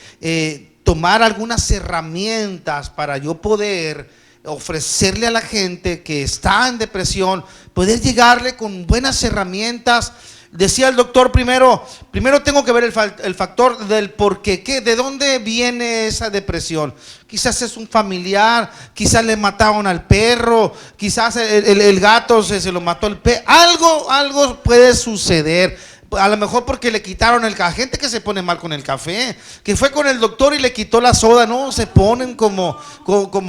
tomar algunas herramientas para yo poder ofrecerle a la gente que está en depresión, poder llegarle con buenas herramientas. Decía el doctor, primero tengo que ver el factor del por qué, de dónde viene esa depresión. Quizás es un familiar, quizás le mataron al perro, quizás el gato se lo mató el perro. Algo puede suceder. A lo mejor porque le quitaron el café. Gente que se pone mal con el café, que fue con el doctor y le quitó la soda, no, se ponen como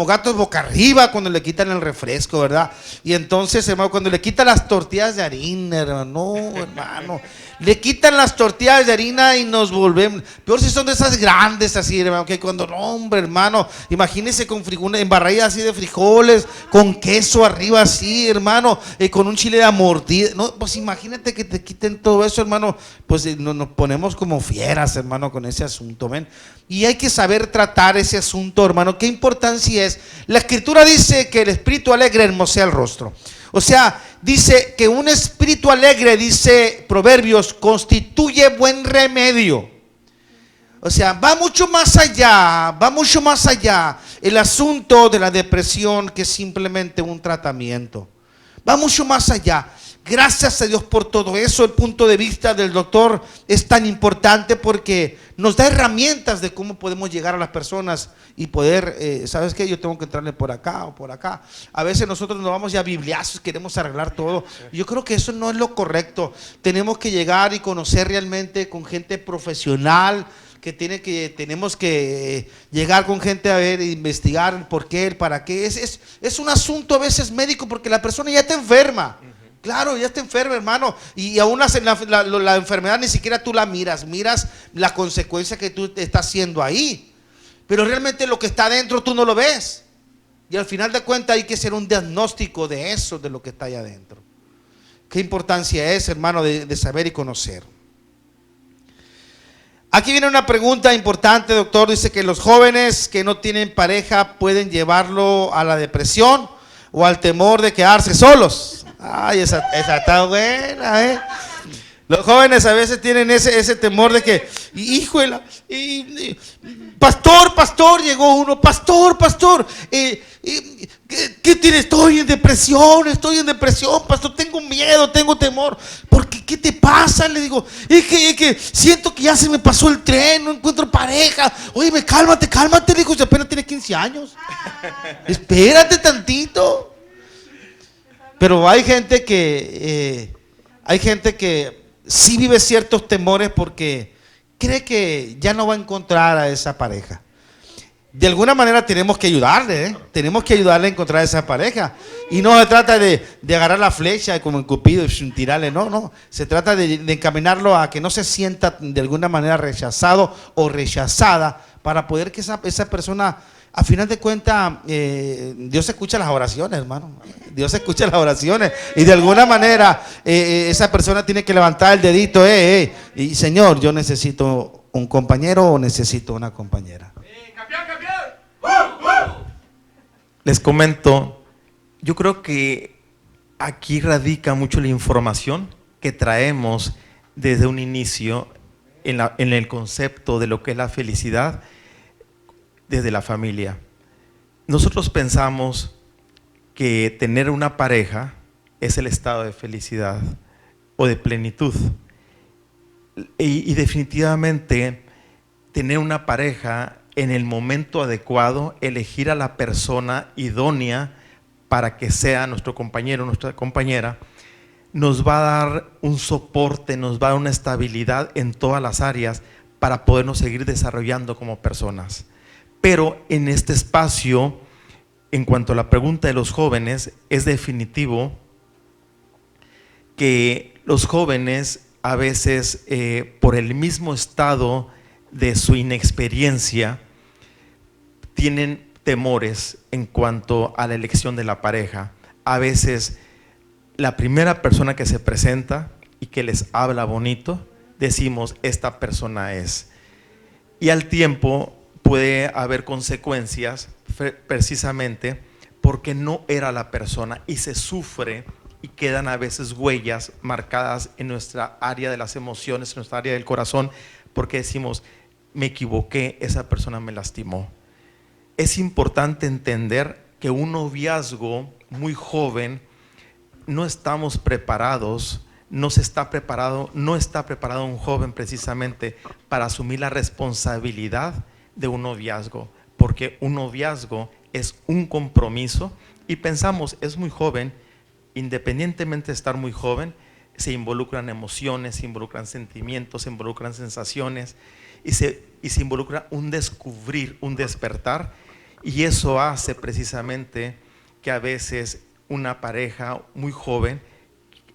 gatos boca arriba cuando le quitan el refresco, ¿verdad? Y entonces, hermano, cuando le quitan las tortillas de harina, hermano, le quitan las tortillas de harina y nos volvemos. Peor si son de esas grandes así, hermano, que cuando, no, hombre, hermano, imagínese con embarrada así de frijoles, con queso arriba así, hermano, con un chile de mordida. No, pues imagínate que te quiten todo eso, hermano, pues nos ponemos como fieras, hermano, con ese asunto, ¿ven? Y hay que saber tratar ese asunto, hermano. ¿Qué importancia es? La escritura dice que el espíritu alegre hermosea el rostro. O sea, dice que un espíritu alegre, dice Proverbios, constituye buen remedio. O sea, va mucho más allá el asunto de la depresión que simplemente un tratamiento. Va mucho más allá. Gracias a Dios por todo eso. El punto de vista del doctor es tan importante porque nos da herramientas de cómo podemos llegar a las personas y poder, ¿sabes qué? Yo tengo que entrarle por acá o por acá. A veces nosotros nos vamos ya a bibliazos, queremos arreglar todo. Yo creo que eso no es lo correcto. Tenemos que llegar y conocer realmente con gente profesional, tenemos que llegar con gente a ver, investigar el por qué, el para qué. Es un asunto a veces médico porque la persona ya está enferma. Claro, ya está enferma, hermano, y aún la enfermedad ni siquiera tú la miras la consecuencia que tú te estás haciendo ahí, pero realmente lo que está adentro tú no lo ves, y al final de cuentas hay que hacer un diagnóstico de eso, de lo que está ahí adentro. Qué importancia es, hermano, de saber y conocer. Aquí viene una pregunta importante, doctor. Dice que los jóvenes que no tienen pareja pueden llevarlo a la depresión o al temor de quedarse solos. Ay, esa está buena, Los jóvenes a veces tienen ese temor de que, híjole, pastor, llegó uno, pastor, ¿qué tienes? Estoy en depresión, pastor, tengo miedo, tengo temor. ¿Qué te pasa? Le digo, es que siento que ya se me pasó el tren, no encuentro pareja. Oye, cálmate, le digo, si apenas tiene 15 años. Espérate tantito. Pero hay gente que sí vive ciertos temores porque cree que ya no va a encontrar a esa pareja. De alguna manera tenemos que ayudarle, a encontrar a esa pareja. Y no se trata de agarrar la flecha como en Cupido y tirarle, no. Se trata de encaminarlo a que no se sienta de alguna manera rechazado o rechazada, para poder que esa persona, a final de cuentas, Dios escucha las oraciones, hermano. Dios escucha las oraciones. Y de alguna manera esa persona tiene que levantar el dedito, y Señor, yo necesito un compañero o necesito una compañera. Les comento, yo creo que aquí radica mucho la información que traemos desde un inicio en el concepto de lo que es la felicidad desde la familia. Nosotros pensamos que tener una pareja es el estado de felicidad o de plenitud. Y definitivamente tener una pareja en el momento adecuado, elegir a la persona idónea para que sea nuestro compañero, nuestra compañera, nos va a dar un soporte, nos va a dar una estabilidad en todas las áreas para podernos seguir desarrollando como personas. Pero en este espacio, en cuanto a la pregunta de los jóvenes, es definitivo que los jóvenes a veces por el mismo estado de su inexperiencia tienen temores en cuanto a la elección de la pareja. A veces la primera persona que se presenta y que les habla bonito, decimos, esta persona es. Y al tiempo puede haber consecuencias precisamente porque no era la persona, y se sufre y quedan a veces huellas marcadas en nuestra área de las emociones, en nuestra área del corazón, porque decimos, me equivoqué, esa persona me lastimó. Es importante entender que un noviazgo muy joven no estamos preparados, no está preparado un joven precisamente para asumir la responsabilidad de un noviazgo, porque un noviazgo es un compromiso y pensamos, es muy joven. Independientemente de estar muy joven, se involucran emociones, se involucran sentimientos, se involucran sensaciones y se involucra un descubrir, un despertar, y eso hace precisamente que a veces una pareja muy joven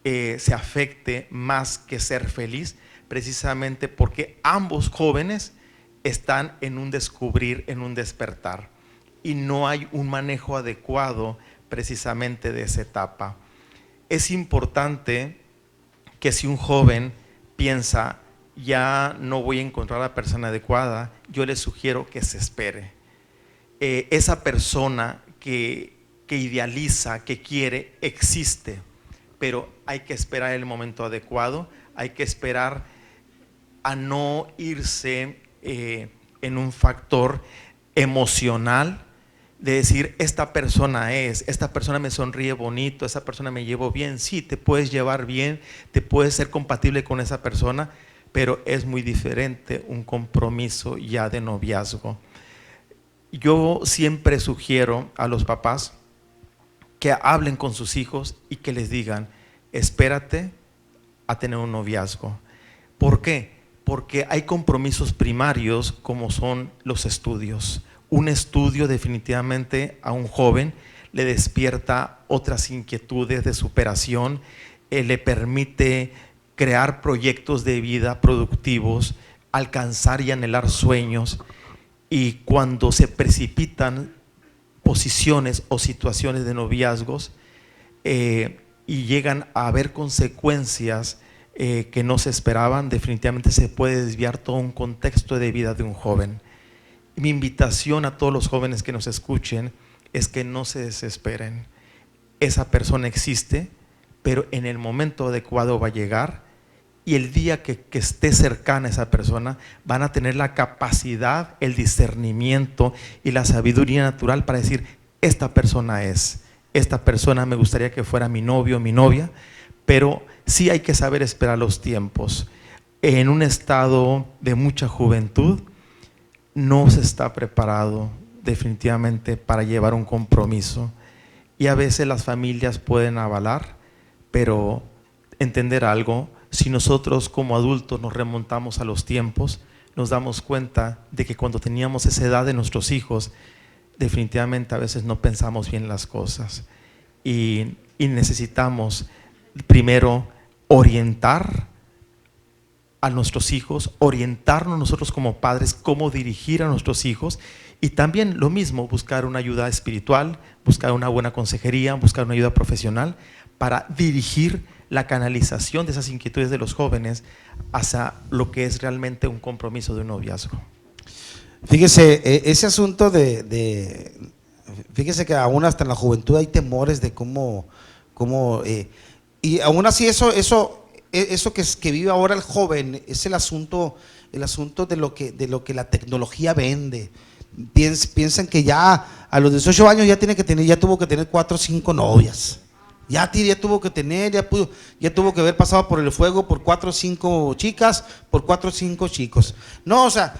se afecte más que ser feliz, precisamente porque ambos jóvenes están en un descubrir, en un despertar, y no hay un manejo adecuado precisamente de esa etapa. Es importante que si un joven piensa, ya no voy a encontrar a la persona adecuada, yo le sugiero que se espere. Esa persona que idealiza, que quiere, existe, pero hay que esperar el momento adecuado, hay que esperar a no irse en un factor emocional, de decir, esta persona me sonríe bonito, esta persona me llevo bien. Sí, te puedes llevar bien, te puedes ser compatible con esa persona, pero es muy diferente un compromiso ya de noviazgo. Yo siempre sugiero a los papás que hablen con sus hijos y que les digan, espérate a tener un noviazgo. ¿Por qué? Porque hay compromisos primarios como son los estudios. Un estudio definitivamente a un joven le despierta otras inquietudes de superación, le permite crear proyectos de vida productivos, alcanzar y anhelar sueños, y cuando se precipitan posiciones o situaciones de noviazgos y llegan a haber consecuencias que no se esperaban, definitivamente se puede desviar todo un contexto de vida de un joven. Mi invitación a todos los jóvenes que nos escuchen es que no se desesperen. Esa persona existe, pero en el momento adecuado va a llegar, y el día que esté cercana a esa persona van a tener la capacidad, el discernimiento y la sabiduría natural para decir, esta persona me gustaría que fuera mi novio o mi novia. Pero sí hay que saber esperar los tiempos. En un estado de mucha juventud no se está preparado definitivamente para llevar un compromiso, y a veces las familias pueden avalar, pero entender algo, si nosotros como adultos nos remontamos a los tiempos, nos damos cuenta de que cuando teníamos esa edad de nuestros hijos, definitivamente a veces no pensamos bien las cosas, y necesitamos primero orientar a nuestros hijos, orientarnos nosotros como padres, cómo dirigir a nuestros hijos, y también lo mismo, buscar una ayuda espiritual, buscar una buena consejería, buscar una ayuda profesional para dirigir la canalización de esas inquietudes de los jóvenes hacia lo que es realmente un compromiso de un noviazgo. Fíjese, ese asunto fíjese que aún hasta en la juventud hay temores de cómo y aún así eso que vive ahora el joven es el asunto de lo que la tecnología vende. Piensan que ya a los 18 años ya tuvo que tener 4 o 5 novias. Ya tuvo que tener, ya tuvo que haber pasado por el fuego por 4 o 5 chicas, por 4 o 5 chicos. No, o sea,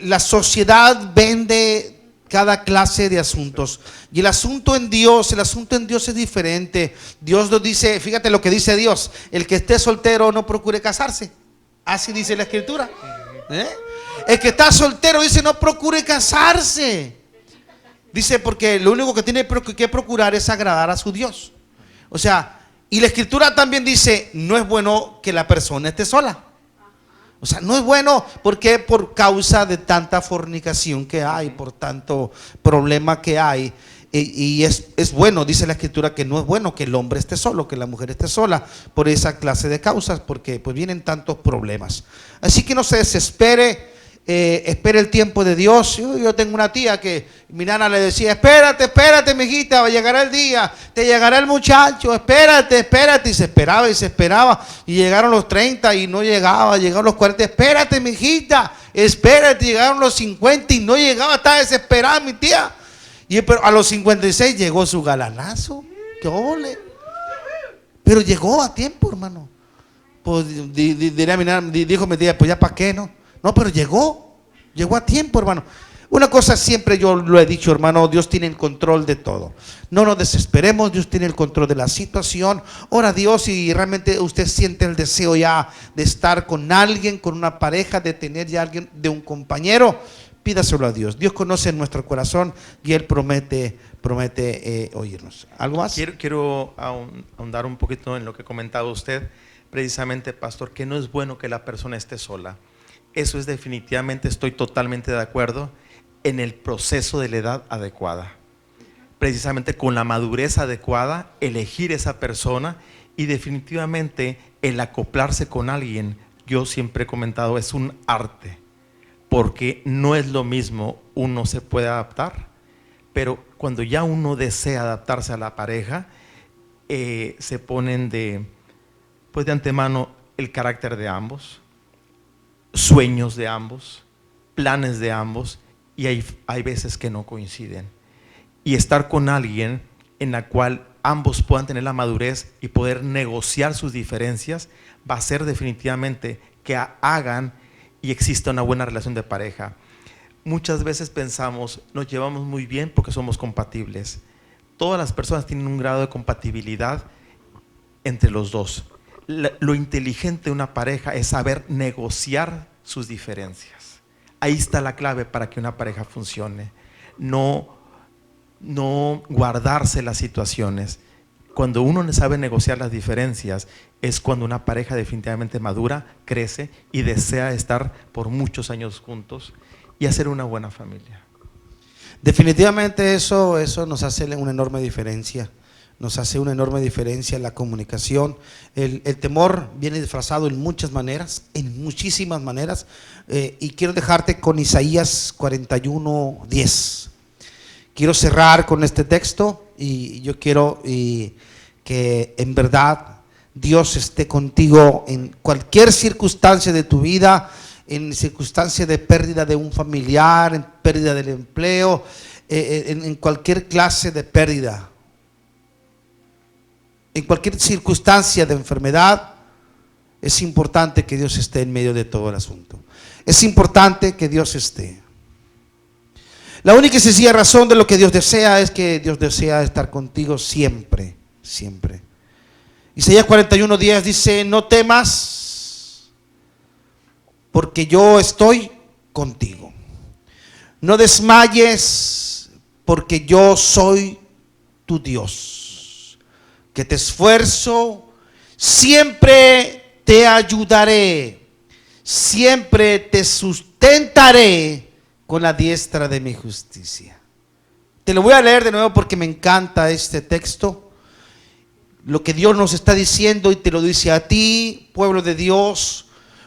la sociedad vende cada clase de asuntos, y el asunto en Dios es diferente. Dios nos dice, fíjate lo que dice Dios: el que esté soltero no procure casarse. Así dice la Escritura. El que está soltero, dice, no procure casarse. Dice, porque lo único que tiene que procurar es agradar a su Dios. O sea, Y la escritura también dice, no es bueno que la persona esté sola. O sea, no es bueno, porque por causa de tanta fornicación que hay, por tanto problema que hay. Y es bueno, dice la escritura, que no es bueno que el hombre esté solo, que la mujer esté sola, por esa clase de causas, porque pues vienen tantos problemas. Así que no se desespere, espere el tiempo de Dios. Yo tengo una tía que mi nana le decía, espérate, mijita, llegará el día, te llegará el muchacho, espérate, y se esperaba, y llegaron los 30 y no llegaba, llegaron los 40, espérate, mijita, espérate, llegaron los 50 y no llegaba, estaba desesperada mi tía. Y pero a los 56 llegó su galanazo. ¡Qué ole! Pero llegó a tiempo, hermano. Pues dijo mi tía, pues ya para qué, ¿no? No, pero llegó a tiempo, hermano. Una cosa siempre yo lo he dicho, hermano, Dios tiene el control de todo. No nos desesperemos, Dios tiene el control de la situación. Ora a Dios, y realmente usted siente el deseo ya de estar con alguien, con una pareja, de tener ya alguien, de un compañero. Pídaselo a Dios. Dios conoce nuestro corazón y Él promete oírnos. ¿Algo más? Quiero ahondar un poquito en lo que comentaba usted, precisamente, pastor, que no es bueno que la persona esté sola. Eso es definitivamente, estoy totalmente de acuerdo, en el proceso de la edad adecuada. Precisamente con la madurez adecuada, elegir esa persona, y definitivamente el acoplarse con alguien, yo siempre he comentado, es un arte. Porque no es lo mismo, uno se puede adaptar, pero cuando ya uno desea adaptarse a la pareja, se ponen de antemano el carácter de ambos, sueños de ambos, planes de ambos, y hay veces que no coinciden. Y estar con alguien en la cual ambos puedan tener la madurez y poder negociar sus diferencias, va a ser definitivamente que hagan y exista una buena relación de pareja. Muchas veces pensamos, nos llevamos muy bien porque somos compatibles. Todas las personas tienen un grado de compatibilidad entre los dos. Lo inteligente de una pareja es saber negociar sus diferencias. Ahí está la clave para que una pareja funcione. No guardarse las situaciones. Cuando uno sabe negociar las diferencias, es cuando una pareja definitivamente madura, crece y desea estar por muchos años juntos y hacer una buena familia. Definitivamente eso nos hace una enorme diferencia. Nos hace una enorme diferencia en la comunicación. El temor viene disfrazado en muchas maneras, en muchísimas maneras. Y quiero dejarte con Isaías 41:10. Quiero cerrar con este texto, y yo quiero que en verdad Dios esté contigo en cualquier circunstancia de tu vida, en circunstancia de pérdida de un familiar, en pérdida del empleo, en cualquier clase de pérdida, en cualquier circunstancia de enfermedad. Es importante que Dios esté en medio de todo el asunto. Es importante que Dios esté. La única y sencilla razón de lo que Dios desea es que Dios desea estar contigo siempre, siempre. Isaías 41:10 dice: no temas, porque yo estoy contigo. No desmayes, porque yo soy tu Dios, que te esfuerzo, siempre te ayudaré, siempre te sustentaré con la diestra de mi justicia. Te lo voy a leer de nuevo porque me encanta este texto. Lo que Dios nos está diciendo, y te lo dice a ti, pueblo de Dios,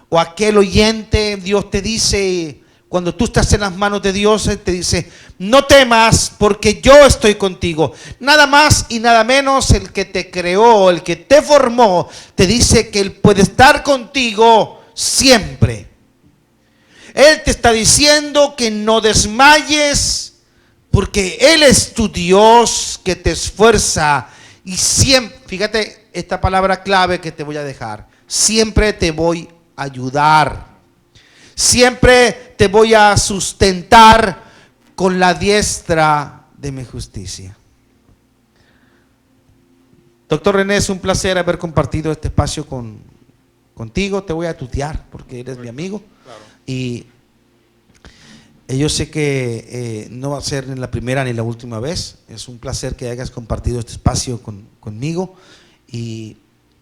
o aquel oyente. Dios te dice, cuando tú estás en las manos de Dios, Él te dice: no temas, porque yo estoy contigo. Nada más y nada menos, el que te creó, el que te formó, te dice que Él puede estar contigo siempre. Él te está diciendo que no desmayes, porque Él es tu Dios que te esfuerza. Y siempre, fíjate esta palabra clave que te voy a dejar: siempre te voy a ayudar, siempre te voy a sustentar con la diestra de mi justicia. Doctor René, es un placer haber compartido este espacio contigo. Te voy a tutear porque eres mi amigo. Claro. Y yo sé que no va a ser ni la primera ni la última vez. Es un placer que hayas compartido este espacio conmigo. Y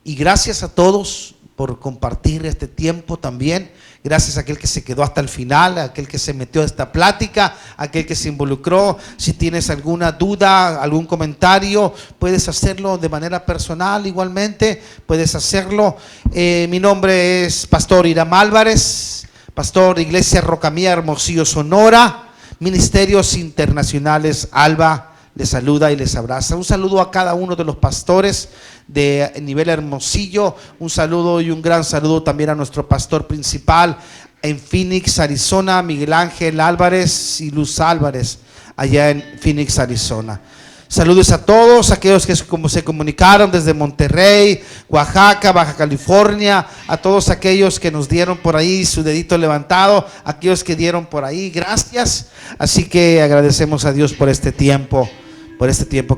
gracias a todos por compartir este tiempo también. Gracias a aquel que se quedó hasta el final, a aquel que se metió a esta plática, a aquel que se involucró. Si tienes alguna duda, algún comentario, puedes hacerlo de manera personal igualmente. Puedes hacerlo. Mi nombre es Pastor Hiram Álvarez, pastor Iglesia Rocamía, Hermosillo, Sonora, Ministerios Internacionales Alba. Les saluda y les abraza. Un saludo a cada uno de los pastores de nivel Hermosillo. Un saludo y un gran saludo también a nuestro pastor principal en Phoenix, Arizona, Miguel Ángel Álvarez y Luz Álvarez, allá en Phoenix, Arizona. Saludos a todos aquellos que se comunicaron desde Monterrey, Oaxaca, Baja California, a todos aquellos que nos dieron por ahí su dedito levantado, aquellos que dieron por ahí, gracias. Así que agradecemos a Dios por este tiempo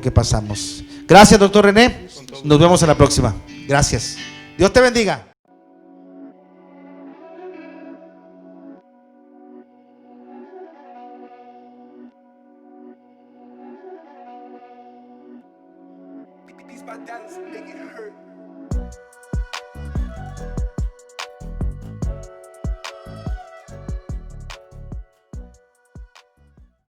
que pasamos. Gracias, doctor René. Nos vemos en la próxima. Gracias. Dios te bendiga. These my daddies make it hurt.